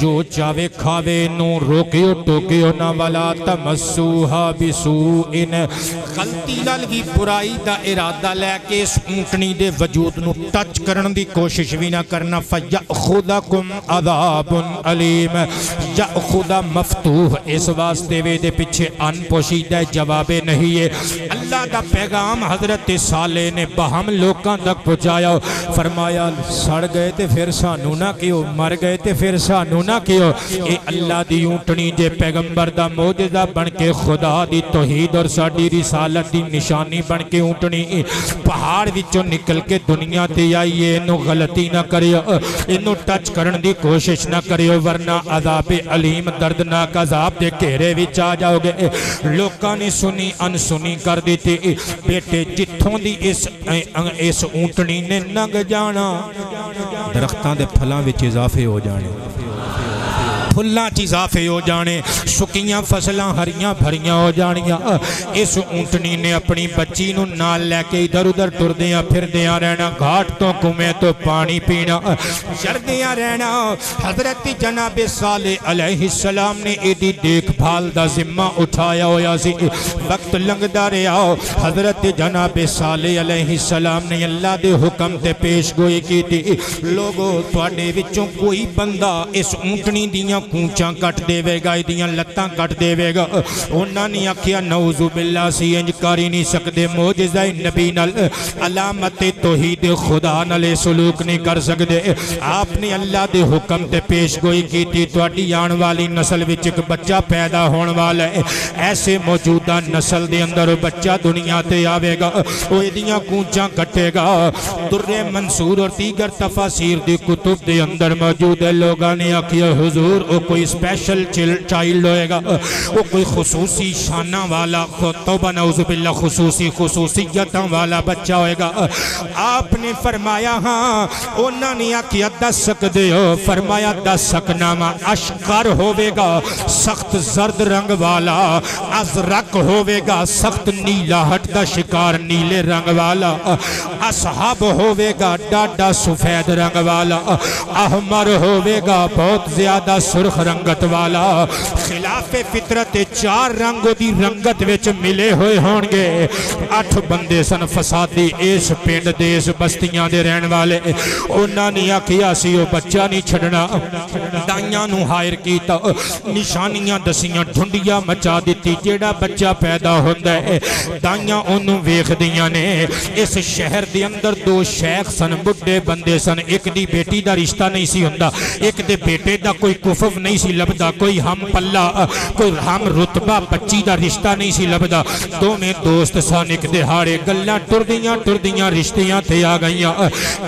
جو چاہے کھاوے نو روکیو ٹوکیو نہ ولا تمسوہا بسوئن غلطی نال بھی برائی دا ارادہ لے کے اس اونٹنی دے وجود نو ٹچ کرن دی کوشش بھی نہ کرنا فَيَأْخُذَكُمْ عَذَابٌ عَلِيمٌ یأخذ مفتوح اس واسطے وے دے پیچھے ان پوشیدہ جواب نہیں ہے اللہ دا پیغام حضرت صالح نے بہم لوکاں تک پہنچایا فرمایا سڑ گئے تے پھر سانو نہ کیوں مر گئے تے پھر سانو نہ کیوں اے اللہ دی اونٹنی جے پیغمبر دا معجزہ بن کے خدا دی توحید اور ساڈی رسالت دی نشانی بن کے اونٹنی پہاڑ وچوں نکل کے دنیا تے آئی ہے انو غلطی نہ کریو انو ٹچ کرن دی کوشش نہ کریو ورنہ عذاب علیم دردناک عذاب دے گھیرے وچ آ جاؤ گے لوکاں نے سنی ان سنی کر دیتے بیٹے جتھوں دی اس اونٹنی نے ننگ جانا درختاں دے پھلاں وچ اضافے ہو جانے پھلاں چ اضافے ہو جانے سکیاں فصلاں ہریاں بھریاں ہو جانیاں اس اونٹنی نے اپنی بچی نو نال لے کے ادھر ادھر ٹردیاں پھردیاں رہنا گھاٹ تو کنویں تو پانی پینا چردیاں رہنا حضرت جناب صالح علیہ السلام نے ایدی دیکھ بھال دا ذمہ اٹھایا ہویا سی وقت لنگدا رہا حضرت جناب صالح علیہ السلام نے اللہ دے حکم تے پیش گوئی کی تھی لوگو تواڈے وچوں کوئی بندہ اس اونٹنی دیاں کونچاں کٹ دے وے گا دیاں لتاں کٹ دے وے گا انہاں نے آکھیا نعوذ باللہ سی انج کاری نہیں سکدے معجزہ نبی نال علامت توحید خدا نال سلوک نہیں کر سکدے آپ نے اللہ دے حکم تے پیش گوئی کی تھی تواڈی آن والی نسل وچ ایک بچہ پیدا ہون والا ہے ایسے موجودہ نسل دے اندر بچہ دنیا تے آوے گا او ایدیاں کونچاں کٹے گا در منصور اور دیگر تفاسیر دی کتب دے اندر موجود ہے لوگاں نے آکھیا حضور وہ کوئی اسپیشل چائلڈ ہوئے گا وہ کوئی خصوصی شانہ والا توبہ نعوذ باللہ خصوصیتاں والا بچہ ہوئے گا آپ نے فرمایا ہاں انہوں نے آکھیا دس سکدے ہو فرمایا دس سکنامہ اشکر ہوئے گا سخت زرد رنگ والا ازرق ہوئے گا سخت نیلا ہٹ دا شکار نیلے رنگ والا اصحاب ہوئے گا ڈاڈا سفید رنگ والا احمر ہوئے گا بہت زیادہ سرخ رنگت والا خلاف فطرت چار رنگوں دی رنگت وچ ملے ہوئے ہونگے 8 بندے سن فسادی اس پینڈ دے اس بستیاں دے رہن والے انہاں نے آکھیا سی او بچہ نہیں چھڑنا دائیاں نو ہائر کیتا نشانیاں دسیاں ڈھنڈیاں مچا دیتی جیڑا بچہ پیدا ہوندہ ہے دائیاں انہوں ویخ دیاں نے اس شہر دے اندر 2 شیخ سن بڑھے بندے سن ایک دی بیٹی دا رشتہ نہیں سی ہوندہ ایک دے بیٹے دا کوئی کفف نہیں سی لبدا کوئی ہم پلہ کوئی ہم رتبہ بچی دا رشتہ نہیں سی لبدا دو میں دوست سن ایک دہاڑے گلہ ٹردیاں رشتیاں تھے آ گئیاں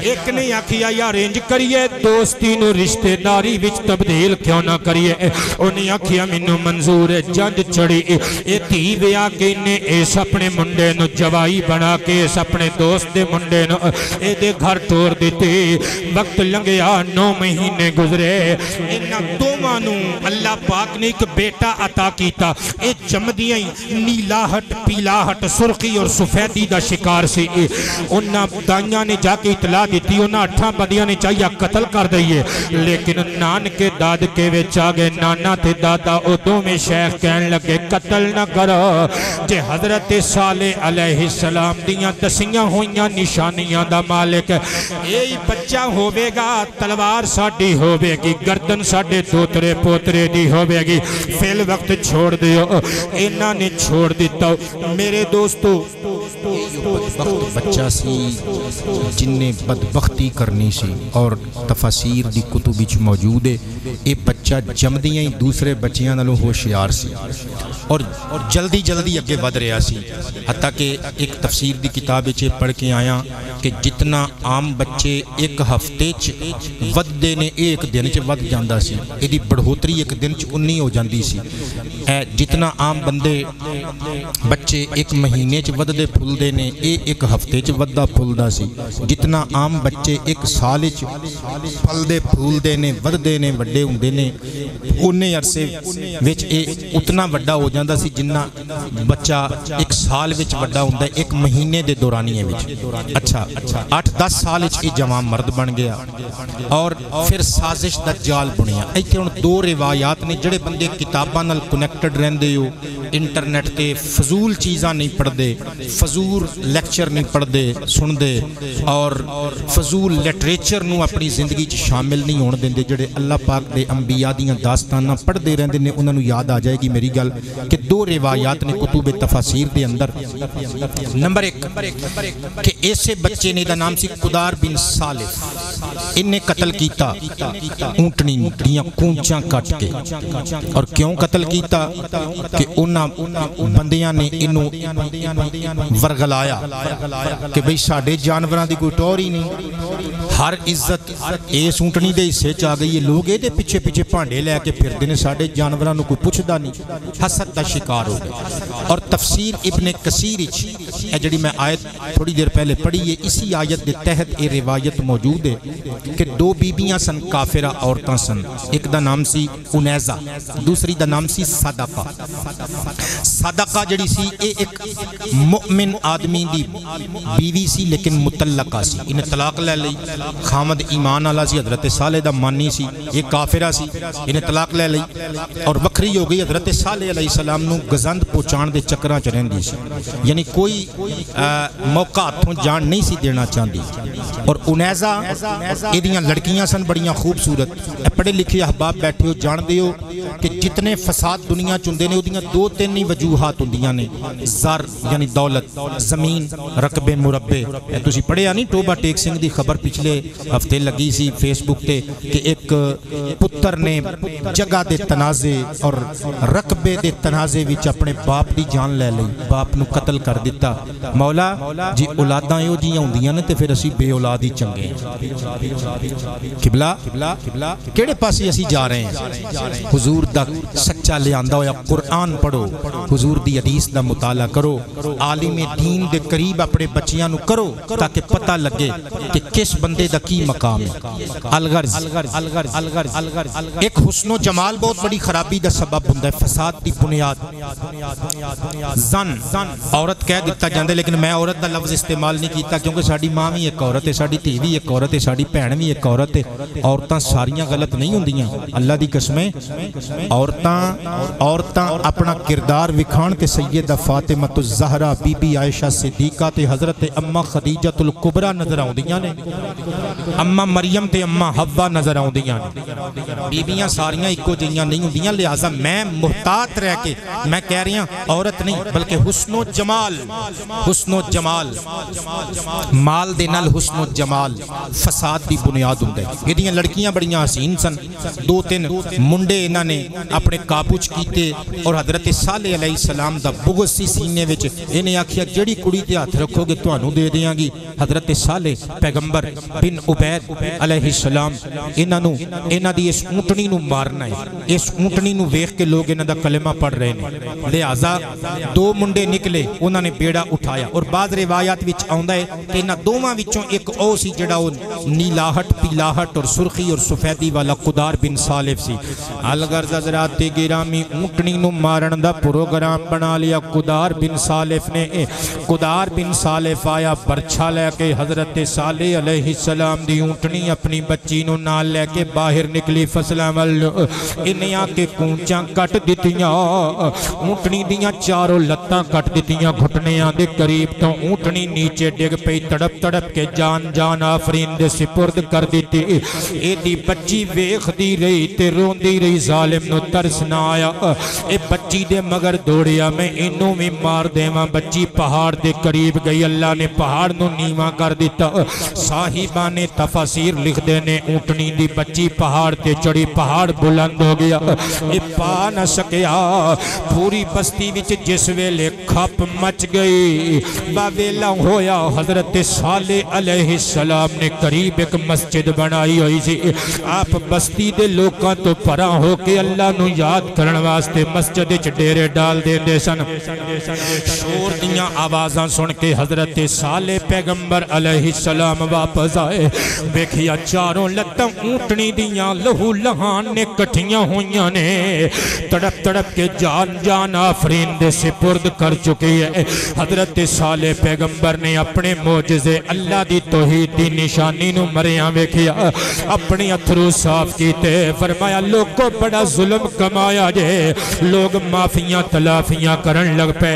ایک نے آکھیا یا رینج کریے دوستی نو رشتہ داری وچ تبدیل کیوں نہ کریے انہیں آکھیا منو منظور جنج چڑی اے تھی ویا کہ انہیں ایس اپنے منڈے نو جوائی بنا کے ایس اپنے دوست دے منڈے نو اے دے گھر ٹور دیتے وقت لنگیا 9 مہینے گزرے انہاں دومانوں اللہ پاک نے ایک بیٹا عطا کیتا اے جمدیاں نیلاہٹ پیلاہٹ سرخی اور سفیدی دا شکار سے انہاں دائیاں نے جا کے اطلاع دیتی انہاں 8 بدیاں نے چاہیا قتل کر دئیے لیکن نان کے داد کے وچ آگے نانا تے دادا او دو میں شیخ کہن لگے قتل نہ کرو جے حضرت صالح علیہ السلام دیاں دسیاں ہوئیاں نشانیاں دا مالک ایہی بچہ ہوئے گا تلوار ساڑی ہوئے گی گردن ساڑے دوترے پوترے دی ہوئے گی فیل وقت چھوڑ دیو انہاں نے چھوڑ دیتا میرے دوستو بدبخت بچہ سی جن نے بدبختی کرنی سی اور تفاسیر دی کتب وچ موجود ہے اے بچہ جمدیاں ہی دوسرے بچیاں نالوں ہوشیار سی اور جلدی اگے ود رہا سی حتیٰ کہ ایک تفسیر دی کتاب وچ پڑھ کے آیا کہ جتنا عام بچے ایک ہفتے ود دے نے ایک دن چ ود جاندا سی ایدی بڑھوتری ایک دن 19 ہو جاندی سی جتنا عام بندے بچے ایک مہینے ودھدے پھلدے نے ایک ہفتے ودھدا پھلدا سی جتنا عام بچے ایک سال پھلدے پھولدے نے ودھدے نے وڈے ہوندے نے اونے عرصے وچ اتنا وڈا ہو جاندا سی جنہ بچہ ایک سال وچ وڈا ہوندا ہے ایک مہینے دے دورانیے وچ اچھا 8-10 سال وچ یہ جوان مرد بن گیا اور پھر سازش دا جال بنیا ایتھے ہن دو روایات نے جڑے بندے کتاباں نال کنیکٹڈ رہندے ہو انٹرنیٹ تے فضول چیزاں نہیں پڑھدے فضول لیکچر نہیں پڑھدے سندے اور فضول لٹریچر نو اپنی زندگی چ شامل نہیں ہون دیندے جڑے اللہ پاک دے انبیاء دیاں داستاناں پڑھدے رہندے نے انہاں نو یاد آ جائے گی میری گل کہ دو روایات نے کتب تفاسیر دے اندر نمبر 1 کہ ایسے بچے نے دا نام سی قدار بن صالح انہیں قتل کیتا اونٹنی دیاں کونچاں کٹ کے اور کیوں قتل کیتا کہ انہاں بندیاں نے انہوں ورگلایا کہ بھئی ساڑے جانوراں دی کوئی ٹور ہی نہیں ہر عزت اس اونٹنی دے حصے چاہ گئی ہے لوگ دے پیچھے پیچھے پانڈے لے کے پھر دینے ساڑے جانوراں نو کوئی پوچھدا نہیں حسد دا شکار ہو گئے اور تفسیر ابن کثیر اے جڑی میں آیت تھوڑی دیر پہلے پڑھی ہے اسی آیت دے تحت یہ روایت موجود ہے کہ دو بیبیاں سن کافرہ عورتاں سن ایک دا نام سی انیزہ دوسری دا نام سی صدقہ صدقہ جڑی سی ایک مؤمن آدمی دی بیوی سی لیکن مطلقہ سی انہیں طلاق لے لئی خامد ایمان والا سی حضرت صالح دا مانی سی یہ کافرہ سی انہیں طلاق لے لئی اور وکھری ہو گئی حضرت صالح علیہ السلام نو گزند پہنچان دے چکراں چ رہندی سی یعنی کوئی موقع ہاتھوں جان نہیں سی دینا چاہندی اور انیزہ ایدیاں لڑکیاں سن بڑیاں خوبصورت پڑھے لکھے احباب بیٹھے ہو جان دے ہو کہ جتنے فساد دنیا چندے نے دیاں 2-3 ہی وجوہات ہوندیاں نے زر یعنی دولت زمین رقبے مربے تسی پڑھیا نہیں ٹوبہ ٹیک سنگھ دی خبر پچھلے ہفتے لگی سی فیس بک تے کہ ایک پتر نے جگہ دے تنازع اور رقبے دے تنازع وچ اپنے باپ دی جان لے لئی باپ نو قتل کر دیتا مولا جی اولاداں ایو جیاں ہوندیاں نے تے پھر اسی بے اولاد ہی چنگے قبلہ کیڑے پاسے اسی جا رہے ہیں حضور دا سچا لے آندا ہویا قرآن پڑھو حضور دی حدیث دا مطالعہ کرو عالم دین دے قریب اپنے بچیاں نو کرو تاکہ پتہ لگے کہ کس بندے دا کی مقام ہے الغرض ایک حسن و جمال بہت بڑی خرابی دا سبب ہوندا ہے فساد دی بنیاد زن عورت کہہ دیتا جاندے لیکن میں عورت دا لفظ استعمال نہیں کیتا کیونکہ ساڑی ماں بھی ایک عورت ہے ساڑی دھی بھی ایک عورت ہے ساڑی بہن بھی ایک عورت ہے عورتاں ساریاں غلط نہیں ہوندیاں اللہ دی قسمیں عورتاں اپنا کردار وکھان تے سیدہ فاطمہ الزہرا بی بی عائشہ صدیقہ تے حضرت اما خدیجہ الکبریٰ نظر آؤندیاں نے اما مریم تے اما حوا نظر آؤندیاں نے بیبیاں ساریاں ایکو جیاں نہیں ہوندیاں لہٰذا میں محتاط رہ کے میں کہہ رہی ہوں عورت نہیں بلکہ حسن و جمال مال دے نال حسن و جمال فساد دی بنیاد ہوندے یہ لڑکیاں بڑیاں حسین سن 2-3 منڈے انہاں نے اپنے کابوچ کیتے اور حضرت صالح علیہ السلام دا بغض سی سینے وچ انہیں آکھیا جڑی کڑی تے ہاتھ رکھو گے تانوں دے دیاں گی حضرت صالح پیغمبر بن عبید علیہ السلام انہاں دی اس اونٹنی نو مارنا ہے اس اونٹنی نو ویکھ کے لوگ انہاں دا کلمہ پڑھ رہے ہیں لہذا 2 منڈے نکلے انہاں نے بیڑا اٹھایا اور بعض روایات وچ آوندا ہے کہ انہاں دوواں وچوں ایک او سی جڑا او نیلاہٹ پیلاہٹ اور سرخی اور سفیدی والا قدار بن صالح سی الغرض حضرات گرامی اونٹنی نو مارن دا پروگرام بنا لیا قدار بن صالح نے قدار بن صالح آیا برچھا لے کے حضرت صالح علیہ السلام دی اونٹنی اپنی بچی نو نال لے کے باہر نکلی فصلاں ول انہیں آ کے کونچاں کٹ دتیاں اونٹنی دیاں چاروں لتاں کٹ دتیاں گھٹنیاں دے قریب تو اونٹنی نیچے ڈگ پئی تڑپ تڑپ کے جان آفرین دے سپرد کر دیتی اے دی بچی ویکھ دی رہی تے روندی رہی ظالم ظالم نو ترس نہ آیا اے بچی دے مگر دوڑیا میں انہوں میں مار دیواں بچی پہاڑ دے قریب گئی اللہ نے پہاڑ نو نیواں کر دیتا صاحبان تفاسیر لکھ دینے اونٹنی دی بچی پہاڑ تے چڑی پہاڑ بلند ہو گیا اے پا نہ سکیا پوری بستی وچ جس ویلے کھپ مچ گئی باویلا ہویا حضرت صالح علیہ السلام نے قریب ایک مسجد بنائی ہوئی سی آپ بستی دے لوکاں تو پرا ہو کے اللہ نو یاد کرن واسطے مسجد وچ ڈیرے ڈال دے دے سن شور دیاں آوازاں سن کے حضرت صالح پیغمبر علیہ السلام واپس آئے ویکھیا چاروں لتاں اونٹنی دیاں لہو لہان نے کٹھیاں ہوئیاں نے تڑپ تڑپ کے جان آفرین دے سپرد کر چکی ہے حضرت صالح پیغمبر نے اپنے معجزے اللہ دی توحید دی نشانی نو مریاں ویکھیا اپنی اتھرو صاف کیتے فرمایا لوگوں بڑا ظلم کمایا جے لوگ معافیاں تلافیاں کرن لگ پے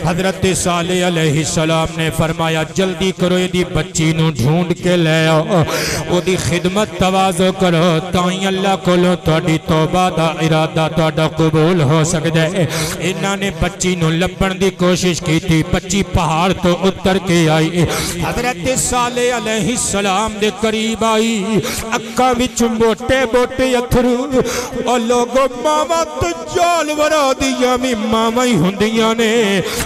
حضرت صالح علیہ السلام نے فرمایا جلدی کرو یہ دی بچی نو ڈھونڈ کے لے آؤ او دی خدمت توازو کرو تائیں اللہ کو لو توڑی توبہ دا ارادہ توڑا قبول ہو سکتا ہے انہاں نے بچی نو لبن دی کوشش کی تھی بچی پہاڑ تو اتر کے آئی حضرت صالح علیہ السلام دے قریب آئی اکا وچ موٹے موٹے اتھرو اور لوگوں ماما تو جانورا دیا میں ماما ہی ہندیاں نے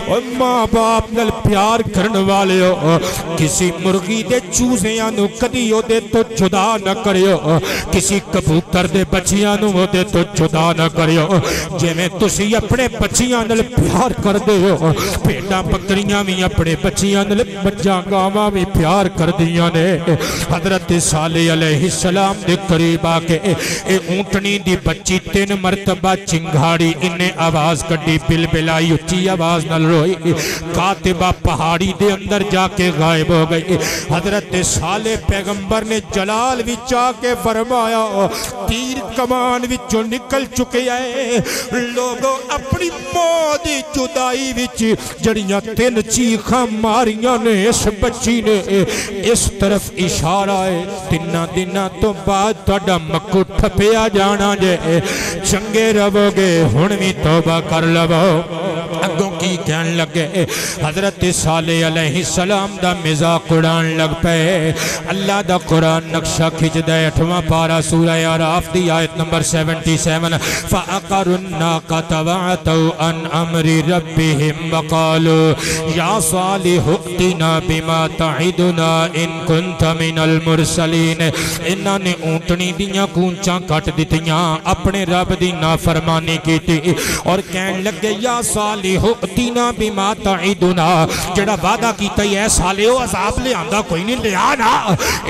اور ماں باپ نل پیار کرن والے ہو کسی مرغی دے چوزیاں نو کدی ہو دے تو جدا نہ کریو کسی کبوتر دے بچیاں نو ہو دے تو جدا نہ کریو جے میں تسی اپنے بچیاں نل پیار کر دے ہو پیٹا بکریاں بھی اپنے بچیاں نل بچہ گاواں بھی پیار کر دیا نے حضرت صالح علیہ السلام دے قریب آکے اے اونٹنی دی بچی 3 مرتبہ چنگھاڑی انہیں آواز کڑی بل بلائی اچھی آواز نل روئی کاتبہ پہاڑی دے اندر جا کے غائب ہو گئی حضرت صالح پیغمبر نے جلال وچا کے فرمایا تیر کمان وچوں نکل چکے آئے لوگوں اپنی موت جدائی وچ جڑیاں 3 چیخاں ماریاں نے اس بچی نے اس طرف اشارہ ہے 3 دنہ تو بعد توڑا مکو ٹھپیا جانا جے چنگے رہو گے ہنوی توبہ کر لو اگوں کی کہن لگے حضرت صالح علیہ السلام دا مزاق اڑان لگ پے اللہ دا قرآن نقشہ کھچ دے 8واں پارہ سورہ اعراف دی آیت نمبر 77 فَأَقَرُوا النَّاقَةَ وَعَتَوْا عَنْ أَمْرِ رَبِّهِمْ وَقَالُوا يَا صَالِحُ ائْتِنَا بِمَا تَعِدُنَا إِن كُنْتَ مِنَ الْمُرْسَلِينَ انہاں نے اونٹنی دیاں کونچاں کٹ دیتیاں اپنے رب دی نافرمانی کی تھی اور کہن لگے یا صالح ائتنا بما تعدنا جڑا وعدہ کیتا ہے اے صالحو عذاب لے آندا کوئی نہیں لے آنا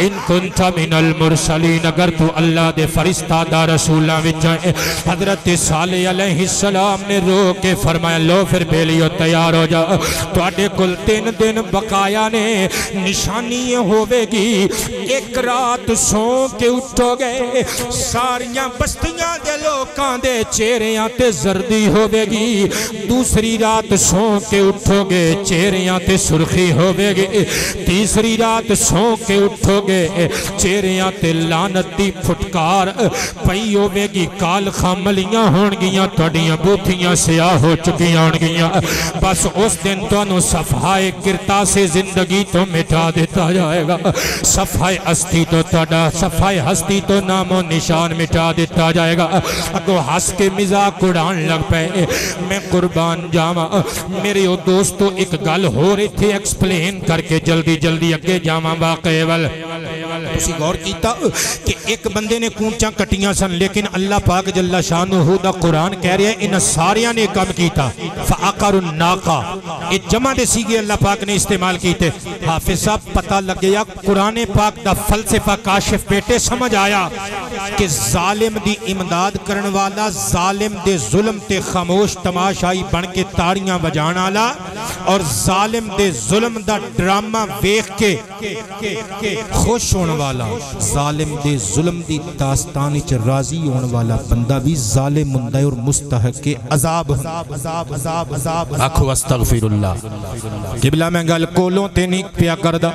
ان کنت من المرسلین اگر تو اللہ دے فرشتہ دا رسولاں وچ ہے حضرت صالح علیہ السلام نے رو کے فرمایا لو پھر بیلیو تیار ہو جا تواڈے کل 3 دن بقایا نے نشانی ہوے گی ایک رات سو کے اٹھو گے ساریاں بستیاں دے لوکاں دے چہریاں تے زردی ہوے گی دوسری رات سو کے اٹھو گے چہریاں تے سرخی ہوے گی تیسری رات سو کے اٹھو گے چہریاں تے لعنت دی پھٹکار پئی ہوے گی کال خاملیاں ہون گیاں تہاڈیاں بوتھیاں سیاہ ہو چکیاں ہون گیاں بس اس دن تانوں صفحۂ کرتاس زندگی تو مٹا دیتا جائے گا صفحۂ ہستی تو تہاڈا صفحۂ ہستی تو نام و نشان مٹا دیتا جائے گا اگو ہس کے مزاق اڑان لگ پے میں قربان جاواں میرے او دوستو ایک گل ہو رہی تھی ایکسپلین کر کے جلدی جلدی اگے جاواں واقعے ول تسی غور کیتا کہ ایک بندے نے کونچاں کٹیاں سن لیکن اللہ پاک جل شانہ دا قرآن کہہ رہا ہے ان ساریاں نے کم کیتا فَأَقَرُوا النَّاقَةَ یہ جمع دے سیگے اللہ پاک نے استعمال کیتے حافظ صاحب پتہ لگ گیا قرآن پاک دا فلسفہ کاشف بیٹے سمجھ آیا کہ ظالم دی امداد کرن والا ظالم دے ظلم تے خاموش تماشائی بن کے تاڑیاں بجان آلا اور ظالم دے ظلم دا ڈرامہ ویخ کے خوش ہون والا ظالم دے ظلم دی داستانی چ راضی ہون والا بندہ بھی ظالم ہوندا ہے اور مستحق عذاب آکھو استغفر اللہ قبلہ میں گل کولوں تے نہیں پیا کردا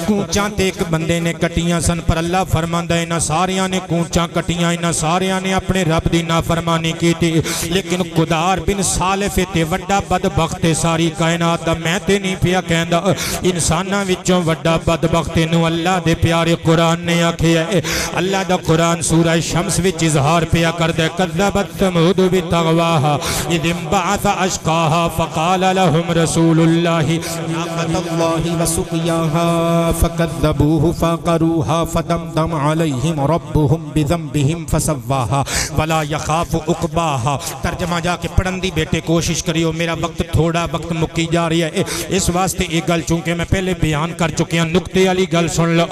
کونچاں تے ایک بندے نے کٹیاں سن پر اللہ فرماندا ہے انہاں ساریاں نے کونچاں کٹیاں انہاں ساریاں نے اپنے رب دی نافرمانی کیتی لیکن قدار بن صالف تے وڈا بدبخت ساری کائنات دا میں تے نہیں پیا کہندا انساناں وچوں وڈا بدبخت نو اللہ دے پیارے قرآن نے آکھیا ہے اللہ دا قرآن سورہ شمس وچ اظہار پیا کردے کذبت ثمود بتغواہا اذ انبعث اشقاہا فقال لهم رسول اللہ ناقۃ اللہ وسقیاہا فکذبوہ فعقروہا فدمدم علیہم ربهم بذنبهم فسواہا ولا یخاف عقباہا ترجمہ جا کے پڑھن دی بیٹے کوشش کریو میرا وقت تھوڑا وقت مکی جا رہی ہے اس واسطے ایک گل چونکہ میں پہلے بیان کر چکے ہیں نکتے علی گل سن لو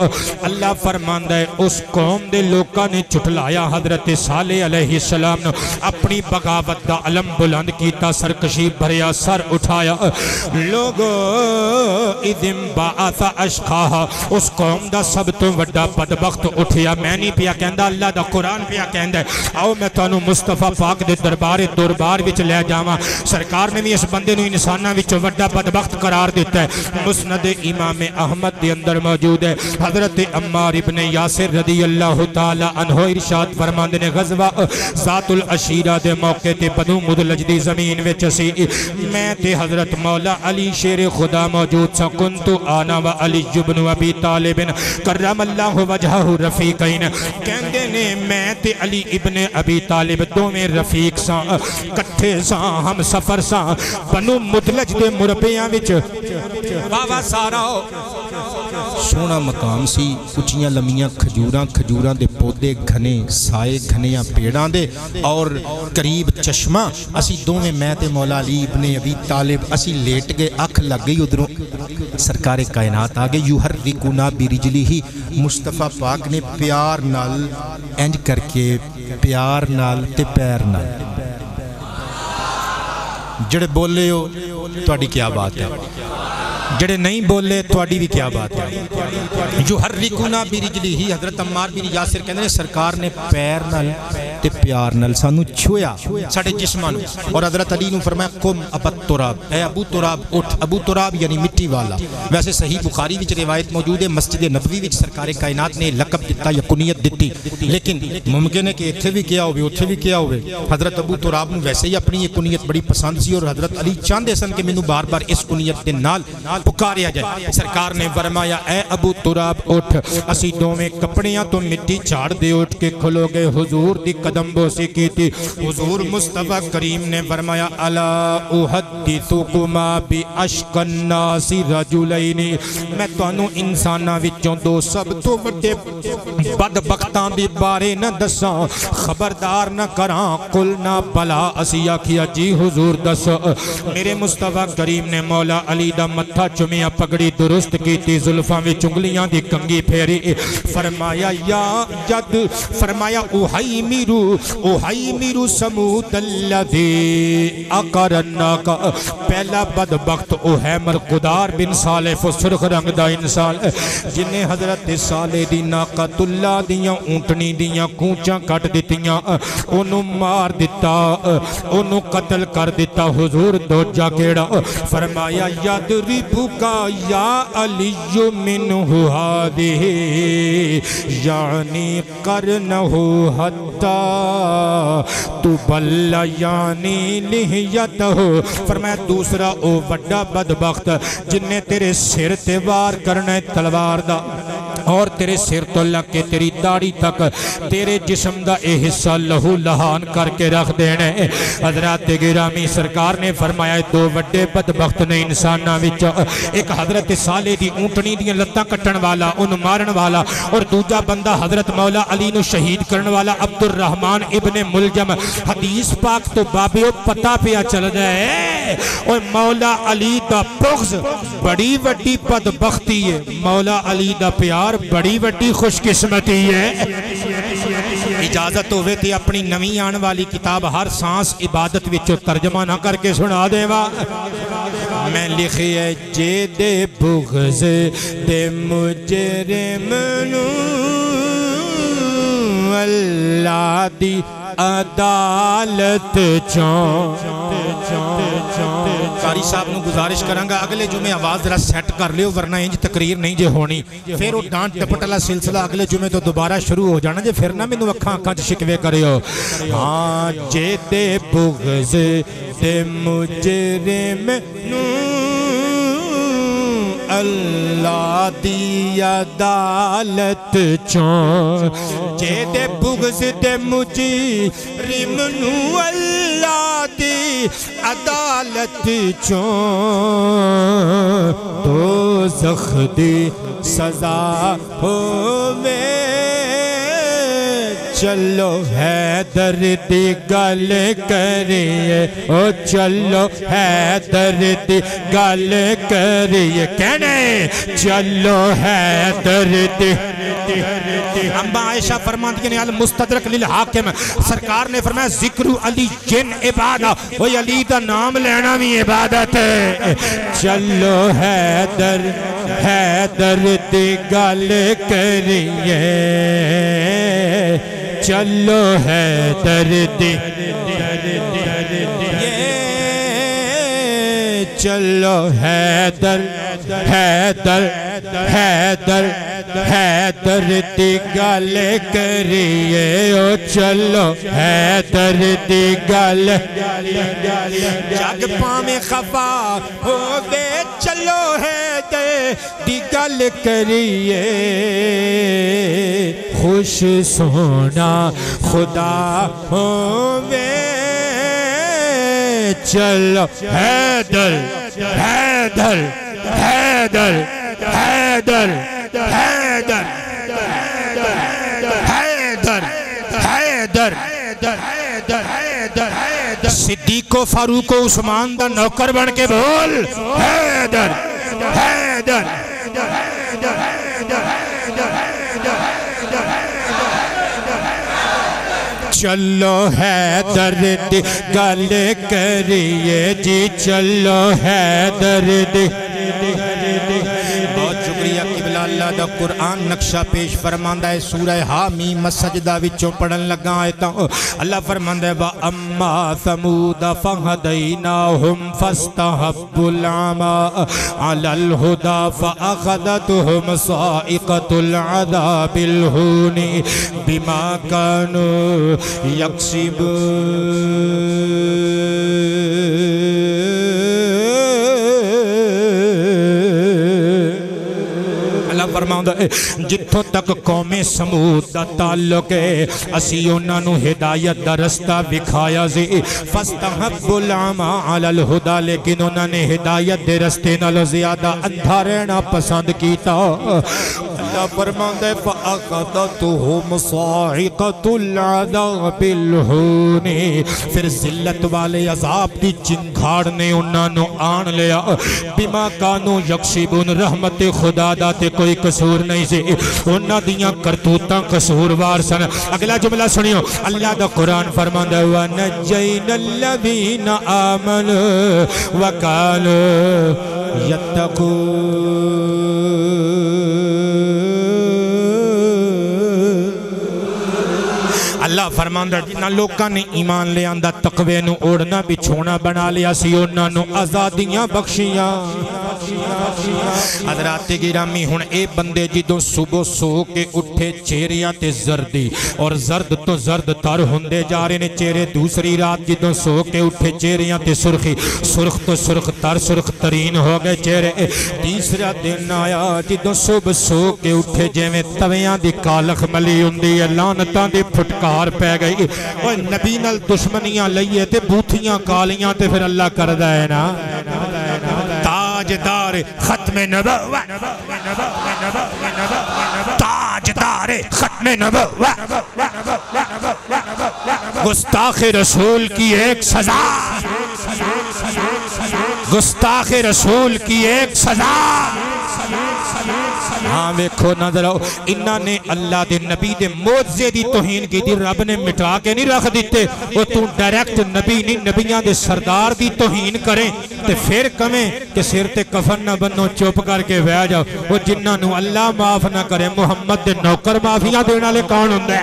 اللہ فرماندا ہے اس قوم دے لوکاں نے چٹلایا حضرت صالح علیہ السلام نے اپنی بغاوت دا علم بلند کیتا سرکشی بھریا سر اٹھایا لوگو اذن بعث اشقاہا اس قوم دا سب تو وڈا بدبخت اٹھیا میں نہیں پیا کہندا اللہ دا قرآن پیا کہندا آؤ میں تانوں مصطفیٰ پاک دے دربار وچ لے جاواں سرکار نے بھی اس بندے نو انساناں وچ وڈا بدبخت قرار دیتا ہے مسند امام احمد دے اندر موجود ہے حضرت عمار ابن یاسر رضی اللہ تعالی عنہ ارشاد فرماندے نے غزوہ ذات العشیرہ دے موقع تے بنو مدلج دی زمین وچ سی میں تے حضرت مولا علی شیر خدا موجود سا کنتو آنا و علی ابن ابی طالب کرم اللہ وجہہ رفیقین کہندے نے میں تے علی ابن ابی طالب دو میں رفیق سا کٹھے سا ہم سفر سا بنو مدلج دے مربیاں وچ بابا سارا سونا مقام سی اچھیاں لمیاں کھجوراں دے پودے گھنے سائے گھنیاں پیڑاں دے اور قریب چشمہ اسی دو میں تے مولا علی ابن ابی طالب اسی لیٹ گئے اکھ لگ گئی ادھروں سرکار کائنات آگے یحرکونا برجلی ہی مصطفیٰ پاک نے پیار نال انج کر کے پیار نال تے پیر نال جڑے بولے ہو تواڈی کیا بات ہے جڑے نہیں بولے تواڈی بھی کیا بات ہے یحرکونا برجلی ہی حضرت عمار بن یاسر کہندے نے سرکار نے پیر نال تے پیار نال سانو چھویا ساڈے جسماں نو اور حضرت علی نو فرمایا قم ابا تراب اے ابو تراب اٹھ ابو تراب یعنی مٹی والا ویسے صحیح بخاری وچ روایت موجود ہے مسجد نبوی وچ سرکار کائنات نے لقب دتا یا کنیت دتی لیکن ممکن ہے کہ ایتھے بھی کیا ہوے اوتھے بھی کیا ہوے حضرت ابو تراب نو ویسے ہی اپنی یہ کنیت بڑی پسند سی اور حضرت علی چاہندے سن کہ مینوں بار بار اس کنیت دے نال پکاریا جائے سرکار نے فرمایا اے ابو تراب اٹھ اسی دوویں کپڑیاں تو مٹی جھاڑ دے اٹھ کے کھلو گے حضور دی قدم بوسی کی تھی حضور مصطفیٰ کریم نے فرمایا الا احدثکما باشق الناس رجلین میں تانوں انساناں وچوں دو سب تو بڑے بدبختاں دے بارے نہ دساں خبردار نہ کراں قلنا بلا اسی آکھیا جی حضور دس میرے مصطفیٰ کریم نے مولا علی دا متھا چومیا پگڑی درست کیتی زلفاں وچ انگلیاں دی کنگھی پھیری فرمایا یا جد فرمایا اوہیمیرو سمود الذی اقرناک پہلا بدبخت اوہیمر قدار بن صالح سرخ رنگ دا انسان جنہیں حضرت صالح دی ناقۃ اللہ دیاں اونٹنی دیاں کونچاں کٹ دیتیاں انہوں مار دیتا انہوں قتل کر دیتا حضور دو جا کیڑا فرمایا یادربو کا یا علی منہ ہادہ یعنی کرنہو حتی تبل یعنی لحیتہو فرمایا دوسرا او بڑا بدبخت جن نے تیرے سر تے وار کرنا ہے تلوار دا اور تیرے سر تو لگ کے تیری داڑھی تک تیرے جسم دا اے حصہ لہو لہان کر کے رکھ دینے حضرات گرامی سرکار نے فرمایا دو وڈے بدبخت نے انسانہ وچ ایک حضرت صالح دی اونٹنی دی لتاں کٹن والا ان مارن والا اور دوجا بندہ حضرت مولا علی نو شہید کرن والا عبد الرحمن ابن ملجم حدیث پاک تو بابیو پتا پیا چل جائے اور مولا علی دا بغض بڑی وڈی بدبختی ہے مولا علی دا پیار بڑی وڈی خوش قسمتی ہے اجازت ہوئے تھی اپنی نویں آن والی کتاب ہر سانس عبادت وچو ترجمہ نہ کر کے سنا دے وا میں لکھی ہے جے دے بغض دے مجرم نو اللہ دی عدالت چون قاری صاحب نو گزارش کرانگا اگلے جمعے آواز ذرا سیٹ کر لیو ورنہ انج تقریر نہیں جے ہونی پھر وہ ڈانٹ ٹپٹ والا سلسلہ اگلے جمعے تو دوبارہ شروع ہو جانا جے پھر نہ مینوں اکھاں اکھاں چ شکوے کریو ہاں جے تے بغض تے مجرم نو اللہ دی عدالت چون جے دے بغض دے مجرم نو اللہ دی عدالت چون دوزخ دی سزا ہووے چلو حیدر دی گل کریے او چلو حیدر دی گل کریے کہنے چلو حیدر دی امبا عائشہ فرماندی نے المستدرک للحاکم سرکار نے فرمایا ذکر علی جن عبادت وہی علی دا نام لینا بھی عبادت ہے چلو حیدر دی گل کریے چلو حیدر دی چلو حیدر دی گل کریے او چلو حیدر دی گل جگ پامیں خفا ہووے چلو حیدر دی گل کریے خوش سونا خدا ہووے چلو حیدر حیدر حیدر حیدر حیدر حیدر حیدر حیدر صدیق و فاروق و عثمان دا نوکر بن کے بول حیدر حیدر چلو حیدر دی گل کریے جی چلو حیدر دی بہت شکریہ قبلہ اللہ دا قرآن نقشہ پیش فرماندہ ہے سورہ حامیم سجدہ وچوں پڑھن لگا آیتاں اللہ فرماندہ ہے وَأَمَّا ثَمُودَ فَهَدَيْنَاهُمْ فَاسْتَحَبُّوا الْعَمَىٰ عَلَى الْهُدَىٰ فَأَخَذَتْهُمْ صَاعِقَةُ الْعَذَابِ الْهُونِ بِمَا كَانُوا يَكْسِبُونَ فرماؤں جتھوں تک قوم سمود دا تعلق ہے اسی انہاں نو ہدایت دا رستہ بکھایا زی فاستحبوا العمى على الهدى لیکن انہاں نے ہدایت دے رستے نالوں زیادہ اندھا رہنا پسند کیتا اللہ فرماؤں فَأَخَذَتْهُمْ صَاعِقَةُ الْعَذَابِ الْهُونِ پھر ذلت والے عذاب دی چنگھاڑ نے انہاں نو آن لیا بما كانوا يكسبون رحمت خدا دا تے کوئی قصور نہیں سے انہاں دیاں کرتوتاں قصوروار سن اگلا جملہ سنیو اللہ دا قرآن فرماندہ وَنَجَّيْنَا الَّذِينَ آمَنُوا وَكَانُوا يَتَّقُونَ اللہ فرماندہ جنہ لوکاں نے ایمان لے آندہ تقوی نو اوڑنا بچھونا بنا لیا سی انہاں نو آزادیاں بخشیاں حضرات گرامی ہن اے بندے جدوں صبح سو کے اٹھے چہریاں تے زردی اور زرد تو زرد تر ہوندے جا رہے نے چہرے دوسری رات جدوں سو کے اٹھے چہریاں تے سرخی سرخ تو سرخ تر سرخ ترین ہو گئے چہرے تیسرا دن آیا جدوں صبح سو کے اٹھے جیویں تویاں دی کالخ ملی ہوندی ہے لعنتاں دی پھٹکار پہ گئی اور نبی نال دشمنیاں لئیے تے بوتھیاں کالیاں تے پھر اللہ کردہ ہے نا تاجدار ختم نبوت تاجدار ختم نبوت گستاخ رسول کی ایک سزا گستاخ رسول کی ایک سزا ہاں ویکھو نظر آؤ انہاں نے اللہ دے نبی دے معجزے دی توہین کی دی رب نے مٹا کے نہیں رکھ دیتے وہ تو ڈائریکٹ نبی نہیں نبیاں دے سردار دی توہین کریں تے پھر کمیں کہ سر تے کفن نہ بنو چوپ کر کے بہ جاؤ وہ جنہاں نو اللہ معاف نہ کرے محمد دے نوکر معافیاں دینا لے کون ہوندے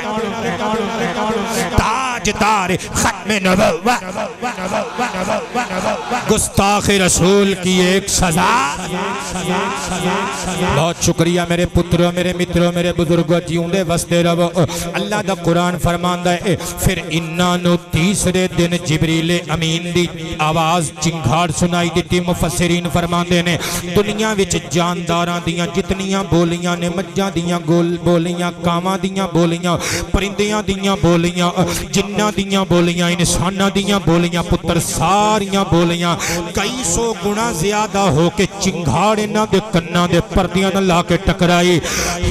تاجدار ختم نبوت گستاخ رسول کی ایک سزا۔ بہت شکریہ میرے پتروں، میرے متروں، میرے بزرگوں، جیوندے وستے رہو۔ اللہ دا قرآن فرماندا ہے پھر انہاں تیسرے دن جبریل امین دی آواز چنگھاڑ سنائی دیتی۔ مفسرین فرماندے نے دنیا وچ جانداراں دیاں جتنیاں بولیاں نے، مجھاں دیاں بولیاں، کاواں دیاں بولیاں، پرندیاں دیاں بولیاں، جناں دیاں بولیاں، انساناں دیاں بولیاں، پتر ساریاں بولیاں کئی سو گنا زیادہ ہو کے چنگھاڑ انہاں دے کناں دے پردیاں نال لا کے ٹکرائی۔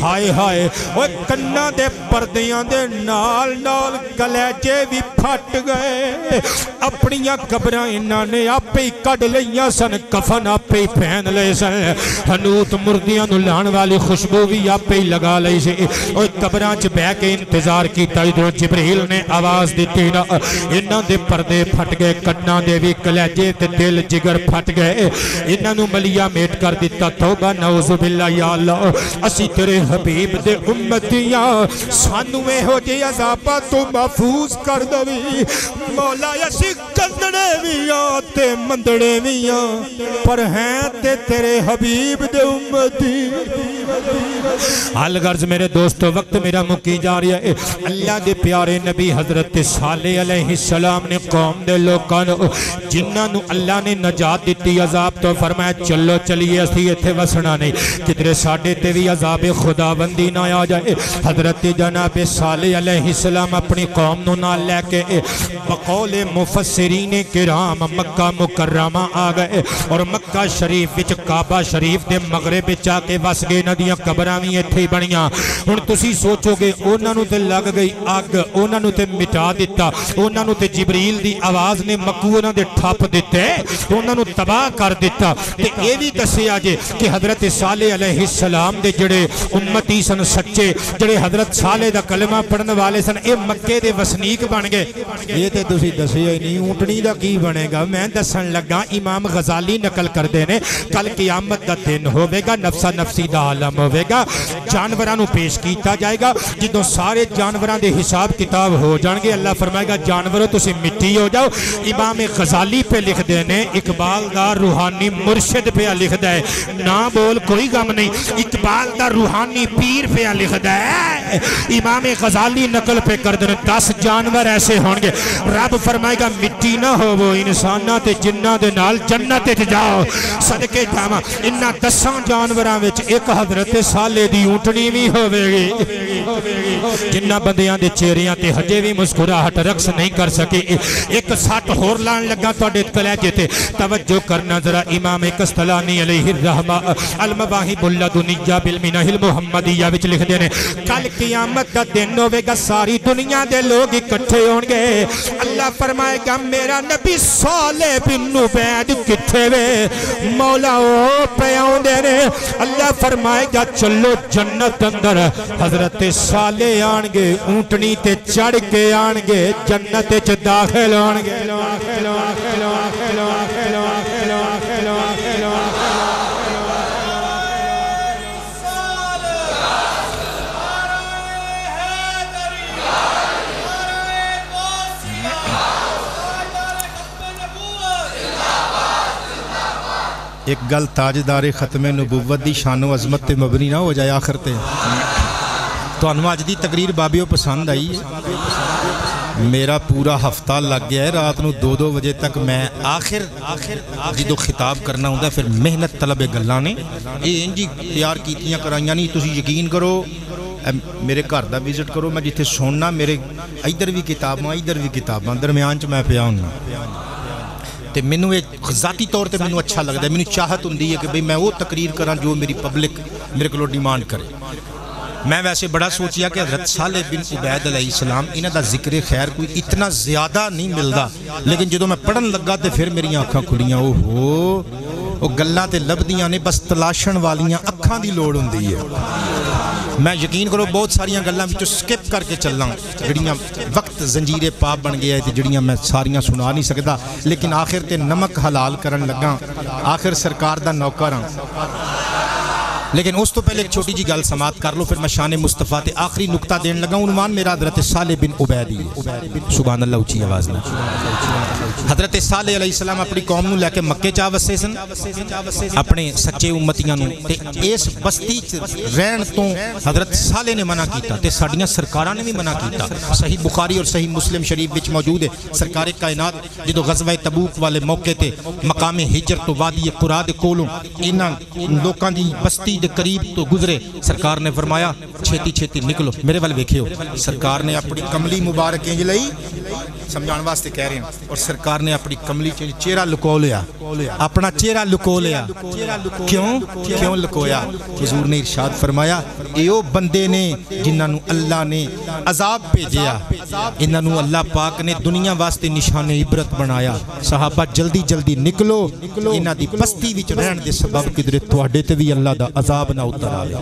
ہائے ہائے اوے کناں دے پردیاں دے نال نال کلیجے بھی پھٹ گئے۔ اپنیاں قبراں انہاں نے آپے ہی کڈ لئیاں سن، کفن آپے ہی پہن لے سن، حنوت مردیاں نو لان والی خوشبو بھی آپے ہی لگا لئی سی۔ اوے قبراں چ بہ کے انتظار کیتا، ادھر جبریل نے آواز دیتی نا انہاں دے پردے پھٹ گئے، کناں دے بھی کلیجے تے دل جگر پھٹ گئے، انہاں نو ملیا میٹ کر دیتا۔ توبہ نعوذ باللہ یا اللہ، اسی تیرے حبیب دے امتیاں، سانو اے ہو جے عذاباں تو محفوظ کر دوی مولا۔ اسی کندڑے ویاں تے مندڑے ویاں پر ہیں تے تیرے حبیب دے امتی۔ الغرض میرے دوستو وقت میرا مکی جا رہا ہے۔ اللہ دے پیارے نبی حضرت صالح علیہ السلام نے قوم دے لوکاں جنہاں نو اللہ نے نجات دیتی عذاب تو فرمایا چلو چلیے اسی ایتھے وسنا نہیں، کدھر ساڈے تے بھی عذاب خداوندی نہ آ جائے۔ حضرت جناب صالح علیہ السلام اپنی قوم نو نال لے کے بقول مفسرین کرام مکہ مکرمہ آ گئے، اور مکہ شریف وچ کعبہ شریف دے مغرب وچ آ کے وس گئے۔ ندیاں قبراں وی ایتھے ہی بنیاں۔ ہن تسی سوچو گے انہاں نو تے لگ گئی اگ، انہاں نو تے مٹا دیتا، انہاں نو تے جبریل دی آواز نے مکو انہاں دے ٹھپ دیتے، انہاں نو تباہ کر دیتا۔ تے اے بھی دسیا جے کہ حضرت صالح علیہ السلام دے جڑے امتی سن سچے، جڑے حضرت صالح دا کلمہ پڑھن والے سن، اے مکے دے وسنیک بن گئے۔ یہ تے تسی دسیا ہی نہیں، اونٹنی دا کی بنے گا؟ میں دسن لگا، امام غزالی نقل کر دے نے کل قیامت دا دن ہوے گا، نفسا نفسی دا عالم ہوے گا، جانوراں نو پیش کیتا جائے گا۔ جدوں سارے جانوراں دے حساب کتاب ہو جان گے، اللہ فرمائے گا جانوروں تسی مٹی ہو جاؤ۔ امام غزالی پہ لکھ دے نے، اقبال دا روحانی مرشد پہ لکھ دے، نہ بول کوئی غم نہیں، اقبال دا روحانی پیر پہ لکھ دے۔ امام غزالی نقل پہ کر دے 10 جانور ایسے ہوں گے، رب فرمائے گا مٹی نہ ہو وہ انسانہ تے جنہ دے نال جنت تے جاؤ صدقے جاواں۔ انہاں 10 جانوراں وچ ایک حضرت صالح دی اونٹنی بھی ہوے گی۔ جنہ بندیاں دے چہریاں تے ہجے بھی مسکراہٹ رقص نہیں کر سکے۔ ایک سٹ ہور لان لگا تواڈے کلیجے تے، توجہ کرنا ذرا۔ امام قسطلانی علیہ الرحمہ المواہب اللدنیہ بالمنہ المحمدیہ وچ لکھ دے نے کل قیامت دا دن ہوے گا، ساری دنیا دے لوگ اکٹھے ہون گے۔ اللہ فرمائے گا میرا نبی صالح بن عبید کتھے وے؟ مولا او پہ آوندے نے۔ اللہ فرمائے گا چلو جنت اندر، حضرت صالح آن گے، اونٹنی تے چڑھ کے آن گے، جنت چ داخل آن گے۔ ایک گل تاجدار ختم نبوت دی شان و عظمت تے مبنی نہ ہو جائے آخر تے تو انواع دی تقریر بابیوں پسند آئی ہے۔ میرا پورا ہفتہ لگ گیا ہے، رات نو 2-2 بجے تک میں آخر جدو خطاب کرنا ہوں پھر محنت طلب گلاں نے یہ انجی تیار کیتیاں کرائیاں نہیں۔ تسی یقین کرو میرے گھر دا وزٹ کرو، میں جتھے سننا میرے ادھر بھی کتاباں ادھر بھی کتاباں، درمیان چ میں پیا ہوں تے مینوں ایک ذاتی طور تے مینوں اچھا لگدا ہے، مینوں چاہت ہوندی ہے کہ بھئی میں وہ تقریر کراں جو میری پبلک میرے کو ڈیمانڈ کرے۔ میں ویسے بڑا سوچیا کہ حضرت صالح بن عبید علیہ السلام انہاں دا ذکر خیر کوئی اتنا زیادہ نہیں ملدا، لیکن جدوں میں پڑھن لگا تے پھر میری آنکھاں کھلیاں، او ہو وہ گلاں تے لبدیاں نے، بس تلاشن والیاں اکھاں دی لوڑ ہوندی ہے۔ میں یقین کرو بہت ساریاں گلاں وچوں سکپ کر کے چلاں جڑیاں وقت زنجیر پاپ بن گیا ہے تے جڑیاں میں ساریاں سنا نہیں سکدا، لیکن آخر تے نمک حلال کرن لگا، آخر سرکار دا نوکر ہاں۔ لیکن اس تو پہلے ایک چھوٹی جی گل سماعت کر لو، پھر میں شان مصطفیٰ تے آخری نقطہ دین لگا. عنوان میرا حضرت صالح بن عبید ہے. سبحان اللہ، اچھی آواز نہ. حضرت صالح علیہ السلام اپنی قوم نو لے کے مکے چا وسے سن، اپنے سچے امتیاں نو، تے اس بستی رہن تو حضرت صالح نے منع کیتا تے ساڈیاں سرکاراں نے بھی منع کیتا. صحیح بخاری اور صحیح مسلم شریف وچ موجود ہے. سرکار کائنات جدو غزوہ تبوک والے موقع تے مقام ہجر تو وادی قرا دے کولوں انہاں لوکاں دی بستی دے قریب تو گزرے، سرکار نے فرمایا چھیتی چھیتی نکلو. میرے ول ویکھیو، سرکار نے اپنی کملی مبارک انج لئی سمجھان واسطے کہہ رہے ہیں، اور سرکار نے اپنی کملی چہرہ لکو لیا، اپنا چہرہ لکو لیا. کیوں لکویا؟ حضور نے ارشاد فرمایا ایو بندے نے جنہاں نو اللہ نے عذاب بھیجیا، انہاں نو اللہ پاک نے دنیا واسطے نشان عبرت بنایا. صحابہ جلدی جلدی نکلو، انہاں دی بستی وچ رہن دے سبب کدھر تواڈے تے بھی اللہ دا عذاب نہ اتر آوے.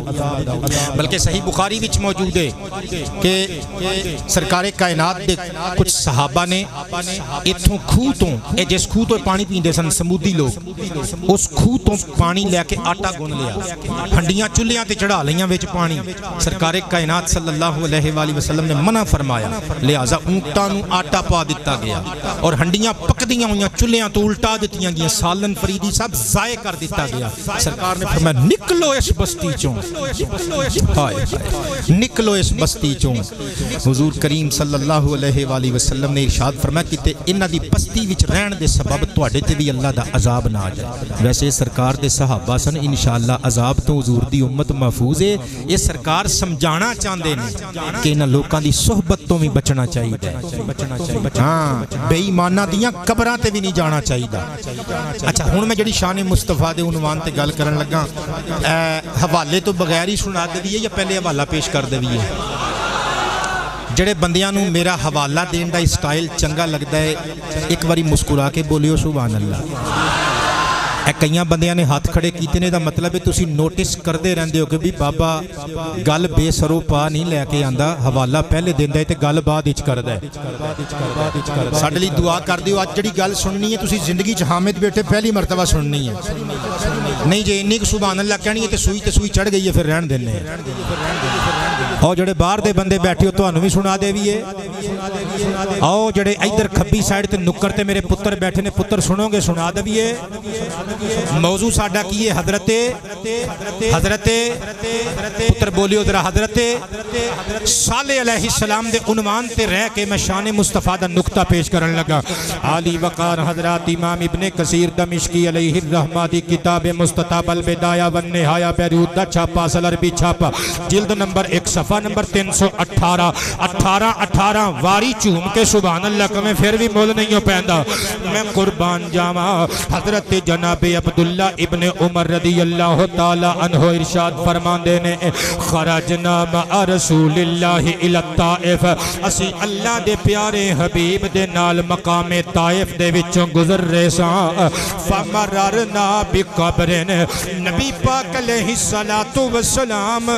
بلکہ صحیح بخاری وچ موجود ہے کہ سرکار کائنات دے کچھ صحابہ نے اتھوں کھوہ تو، جس کھوہ تو پانی پیندے سن سمودی لوگ، اس کھوہ تو پانی لے کے آٹا گن لیا، ہنڈیاں چلیاں تے چڑھا لیاں وچ پانی. سرکار کائنات صلی اللہ علیہ وآلہ وسلم نے منع فرمایا، لہذا اونٹاں نو آٹا پا دتا گیا اور ہنڈیاں پکدیاں ہویاں چلیاں تو الٹا دتیاں گیاں، سالن فریدی سب ضائع کر دیتا گیا. سرکار نے فرمایا نکلو اس بستی چوں، نکلو اس بستی چوں. حضور کریم صلی اللہ علیہ وآلہ وسلم نے ارشاد فرمایا کہ انہاں دی بستی وچ رہن دے سبب تواڈے تے بھی اللہ دا عذاب نہ آ جائے. ویسے سرکار دے صحابہ سن، انشاءاللہ عذاب تو حضور دی امت محفوظ ہے. یہ سرکار سمجھانا چاہندے نے کہ انہاں لوکاں دی صحبت تو بھی بچنا چاہیے. ہاں، بے ایماناں دیاں قبراں تے بھی نہیں جانا چاہیے. اچھا ہن میں جڑی شان مصطفیٰ دے عنوان تے گل کرن لگا، حوالے تو بغیر ہی سنا دیئے یا پہلے حوالہ پیش کر دیئے؟ جڑے بندیاں نو میرا حوالہ دین دا اسٹائل چنگا لگتا ہے ایک باری مسکرا کے بولیو سبحان اللہ. کئیاں بندیاں نے ہاتھ کھڑے کیتے نے، دا مطلب ہے تسی نوٹس کردے رہندے ہو کہ بھی بابا گل بے سرو پا نہیں لے کے آندا، حوالہ پہلے دیندا ہے تے گل بعد وچ کردا ہے. ساڈے لئی دعا کر دیو. اج جڑی گل سننی ہے تسی زندگی چ حامد بیٹھے پہلی مرتبہ سننی ہے، نہیں جے انی کہ سبحان اللہ کہنی ہے تے سوئی چڑھ گئی ہے پھر رہن دینے. او جڑے باہر دے بندے بیٹھے ہو تانوں بھی سنا دے وی ہے. آؤ جڑے ادھر کھبی سائیڈ تے نکر تے میرے پتر بیٹھے نے، پتر سنو گے سنا دے وی ہے. موضوع ساڈا کی ہے حضرت پتر بولیو ذرا حضرت صالح علیہ السلام دے عنوان تے رہ کے میں شان مصطفیٰ دا نقطہ پیش کرن لگا. عالی وقار حضرات امام ابن کثیر دمشقی علیہ الرحمہ دی کتاب مستطاب البدایہ والنہایہ بیروت دا چھاپا اصل عربی چھاپا جلد نمبر 1 صفحہ نمبر 318 18 واری چوم کے سبحان اللہ کمیں پھر بھی مول نہیں ہو پہندا. میں قربان جاواں حضرت جناب عبداللہ ابن عمر رضی اللہ تعالی عنہ ارشاد فرماندے نے خرجنا مع رسول اللہ الی الطائف، اسی اللہ دے پیارے حبیب دے نال مقام طائف دے وچوں گزر رہے ساں. فمررنا بقبر، نبی پاک علیہ السلام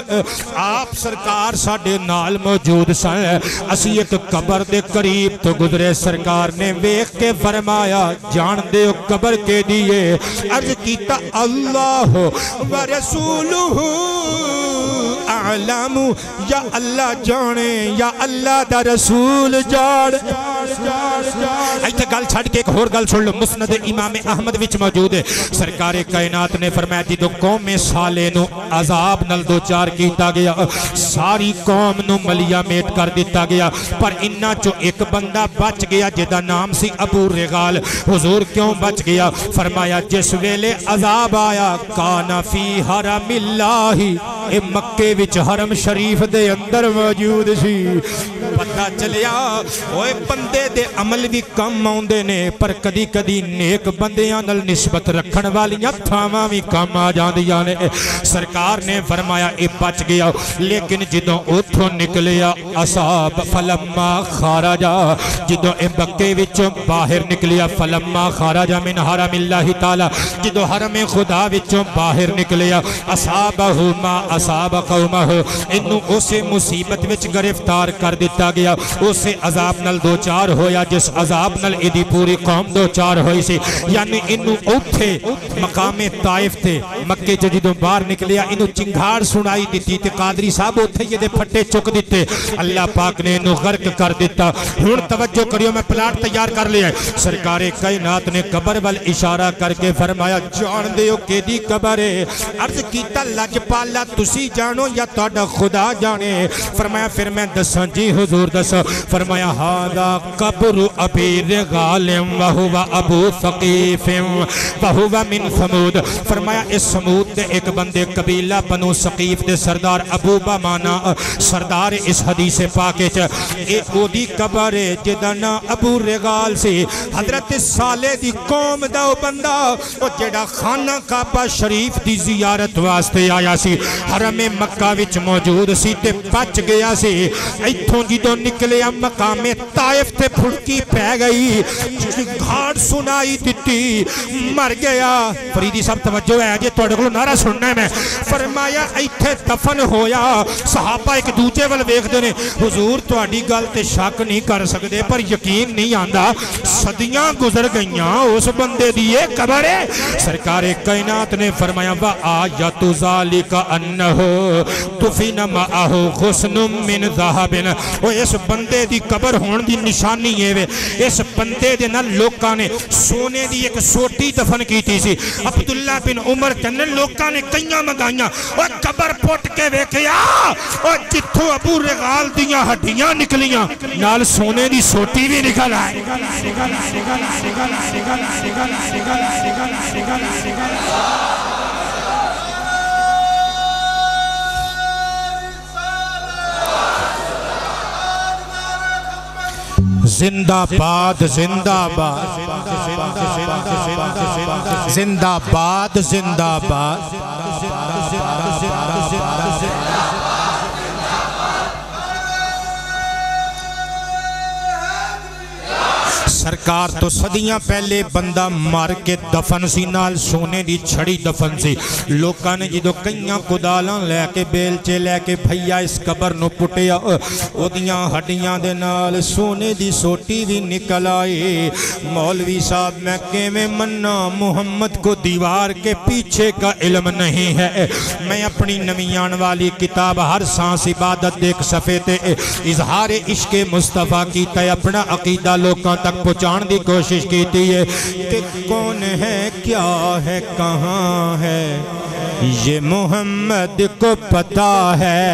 آپ سرکار ساڈے نال موجود سن، اسی ایک قبر دے قریب تو گزرے. سرکار نے ویکھ کے فرمایا جان دے قبر کے دیئے. عرض کیتا اللہ ورسولہ اعلم، یا اللہ جانے یا اللہ دا رسول جان. ایتھے گل چھڑ کے ایک اور گل سن لو، مسند امام احمد وچ موجود ہے. سرکار کائنات نے فرمایا جدو قوم صالح نو عذاب نال دو چار کیتا گیا، ساری قوم نو ملیا میٹ کر دیتا گیا، پر انہاں چو ایک بندہ بچ گیا جدا نام سی ابو رغال. حضور کیوں بچ گیا؟ فرمایا جس ویلے عذاب آیا کانا فی حرم اللہ، اے مکے وچ حرم شریف دے اندر موجود سی. پتہ چلیا اوے بندے دے عمل بھی کم آوندے نے، پر کدی کدی نیک بندیاں نال نسبت رکھن والیاں تھاواں بھی کم آ جاندیاں نے. سرکار نے فرمایا اے بچ گیا، لیکن جدوں اوتھوں نکلیا اصحاب فلما خارجا، جدوں اے مکے وچوں باہر نکلیا فلما خارجا من حرم اللہ تعالی، جدوں حرم خدا وچوں باہر نکلیا اصحابہ ما اصحاب قومہ، انہوں اسے مصیبت وچ گرفتار کر دیتا کیتا گیا اسے عذاب نال دو چار ہویا جس عذاب نال ایدی پوری قوم دو چار ہوئی سی یعنی انہوں اوتھے مقام طائف تھے مکے جدوں باہر نکلیا انہوں چنگھاڑ سنائی دیتی تے قادری صاحب اوتھے یہ دے پھٹے چک دیتے اللہ پاک نے انہوں غرق کر دیتا ہون توجہ کریو میں پلاٹ تیار کر لیا ہے سرکار کائنات نے قبر وال اشارہ کر کے فرمایا جان دیو کہ دی قبر ہے عرض کیتا لج پالا تسی جانو یا توڑا خدا جانے فرمایا پھر میں دساں جی حضور دساں فرمایا ہادا قبر ابی رغال وہو ابو ثقیف وہو من ثمود فرمایا اس ثمود دے ایک بندے قبیلہ بنو ثقیف دے سردار ابو بامانا سردار اس حدیث پاکے ایک او دی قبر ہے جدنا ابو رغال سے حضرت صالح دی قوم دا بندہ او جڑا خانہ کعبہ شریف دی زیارت واسطے آیا سی حرم مکہ وچ موجود سی تے بچ گیا سی ایتھوں جدوں نکلیا مقام طائف تے پھڑکی پہ گئی گھاڑ سنائی دیتی مر گیا فریدی صاحب توجہ ہے جے توڑے کو نعرہ سننا ہے میں فرمایا ایتھے دفن ہویا صحابہ ایک دوجے ول ویکھدے نے حضور تہاڈی گل تے شک نہیں کر سکدے پر یقین نہیں آندا صدیاں گزر گئیاں اس بندے دی یہ قبر ہے سرکار کائنات نے فرمایا وآیت ذالک انہو دفن معہ غصن من ذہب وہ اس بندے دی قبر ہون دی نشانی ہے اس بندے دے نہ لوکاں نے سونے دی ایک سوٹی دفن کیتی سی عبداللہ بن عمر کہنے لوکاں نے کئیاں مگائیاں اور قبر پوٹ کے ویکھیا اور جتھوں ابو رغال دیاں ہڈیاں نکلیاں نال سونے دی سوٹی بھی نکل آئے زندہ باد زندہ باد زندہ باد زندہ باد سرکار تو صدیاں پہلے بندہ مار کے دفن سی نال سونے دی چھڑی دفن سی لوکاں نے جدو کئیاں کدالاں لے کے بیلچے لے کے بھیا اس قبر نو پٹیا او دیاں ہڈیاں دے نال سونے دی سوٹی بھی نکل آئی مولوی صاحب میں کیویں منا محمد کو دیوار کے پیچھے کا علم نہیں ہے میں اپنی نمیان والی کتاب ہر سانس عبادت دیکھ صفحے تے اظہار عشق مصطفیٰ کی تے اپنا عقیدہ لوکاں تک پہنچان دی کوشش کیتی ہے کہ کون ہے کیا ہے کہاں ہے یہ محمد کو پتا ہے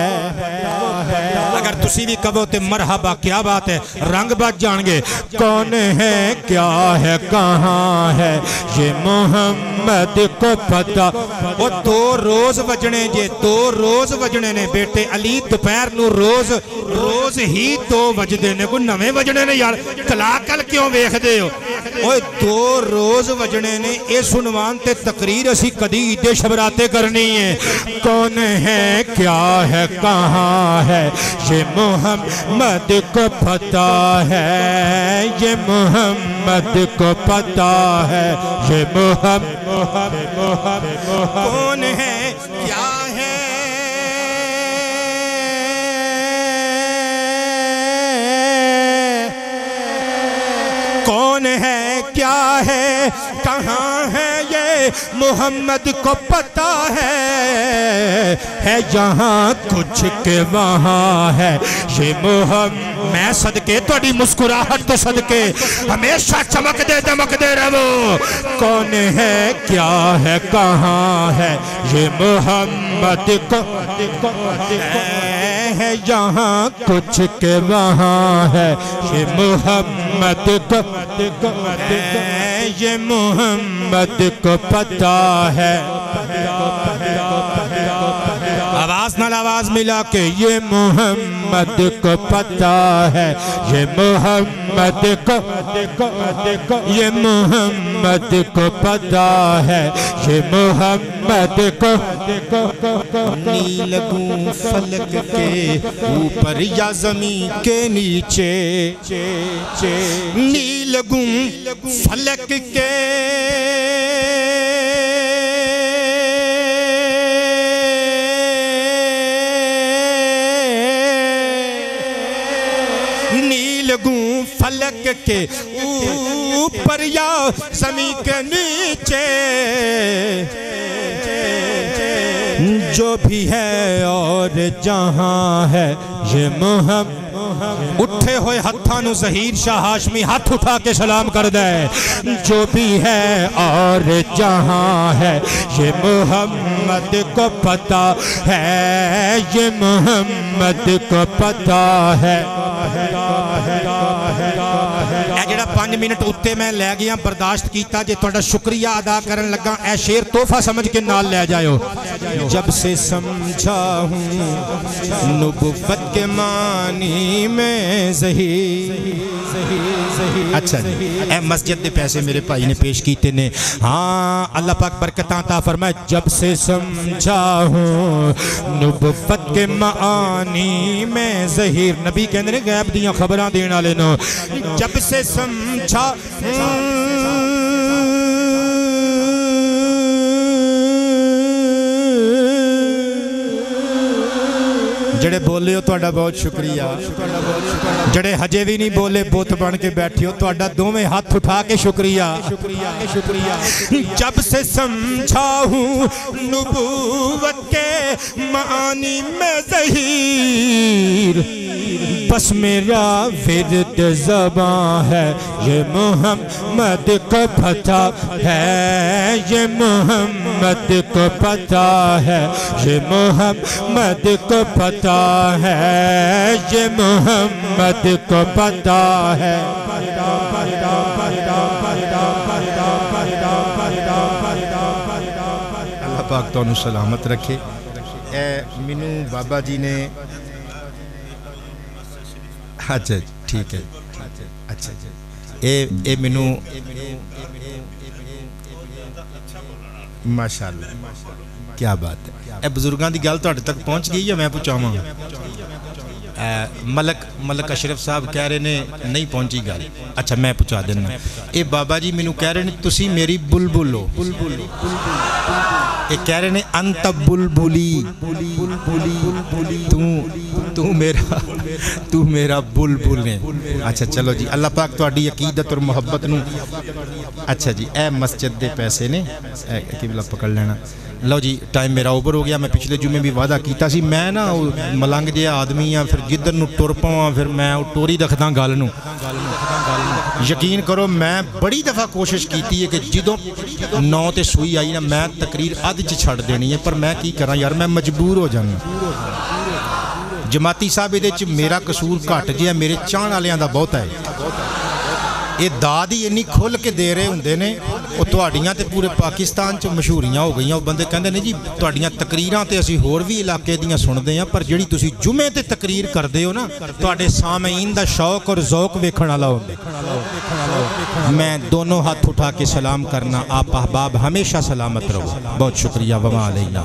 اگر تسی بھی کہو تے مرحبا کیا بات ہے رنگ بات جان گے کون ہے کیا ہے کہاں ہے یہ محمد کو پتا وہ دو روز وجنے جے دو روز وجنے نے بیٹے علی دوپہر نو روز ہی دو وجدے نے کوئی نویں وجنے نے یار کلاکل کیوں ویکھ دے ہو اوہ دو روز وجنے نے اے سنوان تے تقریر اسی کدی عید شبراتے کرنی ہے کون ہے کیا ہے کہاں ہے یہ محمد کو پتا ہے یہ محمد کو پتا ہے یہ محمد کون ہے کیا ہے کون ہے کیا ہے کہاں ہے یہ محمد کو پتا ہے جہاں کچھ کے وہاں ہے یہ محمد میں صدقے توڑی مسکراہٹ تو صدقے ہمیشہ چمک دے دمک دے رہو کون ہے کیا ہے کہاں ہے یہ محمد کو ہے جہاں کچھ کے وہاں ہے یہ محمد کو ہے یہ محمد کو پتا ہے آواز نال آواز ملا کے یہ محمد کو پتا ہے یہ محمد کو یہ محمد کو پتا ہے یہ محمد کو نیلگوں فلک کے اوپر یا زمین کے نیچے نیلگوں فلک کے فلک کے اوپر یا زمین کے نیچے جو بھی ہے اور جہاں ہے یہ محمد اٹھے ہوئے ہتھانو ظہیر شاہ ہاشمی ہاتھ اٹھا کے سلام کر دے جو بھی ہے اور جہاں ہے یہ محمد کو پتہ ہے یہ محمد کو پتہ ہے اے جڑا 5 منٹ اتے میں لے گیا برداشت کیتا جے تھوڑا شکریہ ادا کرن لگا اے شیر تحفہ سمجھ کے نال لے جائیو جب سے سمجھا ہوں نبوت کے معنی میں ظہیر اچھا جی اے مسجد دے پیسے میرے بھائی نے پیش کیتے نے ہاں اللہ پاک برکتاں عطا فرمائے جب سے سمجھا ہوں نبوت کے معنی میں ظہیر نبی کہندے نے غیب دیاں خبراں دین والے نو جب سے سمجھا جڑے بولے ہو توڑا بہت شکریہ جڑے ہجے بھی نہیں بولے بوت بن کے بیٹھی ہو توڑا دو میں ہاتھ اٹھا کے شکریہ جب سے سمجھا ہوں نبوت کے معانی میں ظہیر بس میرا ورد زباں ہے یہ محمد کو پتہ ہے یہ محمد کو پتہ ہے یہ محمد کو پتہ ہے یہ محمد کو پتہ ہے اللہ پاک تو انہوں سلامت رکھے اے منو بابا جی نے اچھا ٹھیک ہے اچھا اے منو ماشاءاللہ کیا بات ہے اے بزرگان دی گل تو اٹھ تک پہنچ گئی یا میں پہنچاؤں ملک اشرف صاحب کہہ رہے نے نہیں پہنچی گل اچھا میں پہنچا دینا اے بابا جی منو کہہ رہے نے تسی میری بلبل ہو اے کہہ رہے نے انت بلبلی تو میرا بلبل ہے اچھا چلو جی اللہ پاک تو اڈی عقیدت اور محبت نو اچھا جی اے مسجد دے پیسے نے قبلہ پکڑ لینا لو جی ٹائم میرا اوپر ہو گیا میں پچھلے جمعے بھی وعدہ کیتا سی میں نا ملنگ جے آدمی ہاں پھر جدھر نو ٹر پاواں پھر میں ٹوری رکھدا گل نو یقین کرو میں بڑی دفعہ کوشش کیتی ہے کہ جدوں 9 تے سوئی آئی نا میں تقریر ادھ چ چھڑ دینی ہے پر میں کی کراں یار میں مجبور ہو جانا جماعتی صاحب دے چ میرا قصور گھٹ جیا میرے چاہن والیاں دا بہت ہے یہ داد ہی انی کھل کے دے رہے ہوندے نے وہ تواڈیاں تے پورے پاکستان چ مشہوریاں ہو گئیاں وہ بندے کہندے نے جی تواڈیاں تقریراں تے اسی ہور بھی علاقے دیاں سندے ہیں پر جڑی تسی جمعے تے تقریر کردے ہو نا تواڈے سامعین دا شوق اور ذوق ویکھن والا ہوندا میں دونوں ہاتھ اٹھا کے سلام کرنا آپ احباب ہمیشہ سلامت رہو بہت شکریہ وما علینا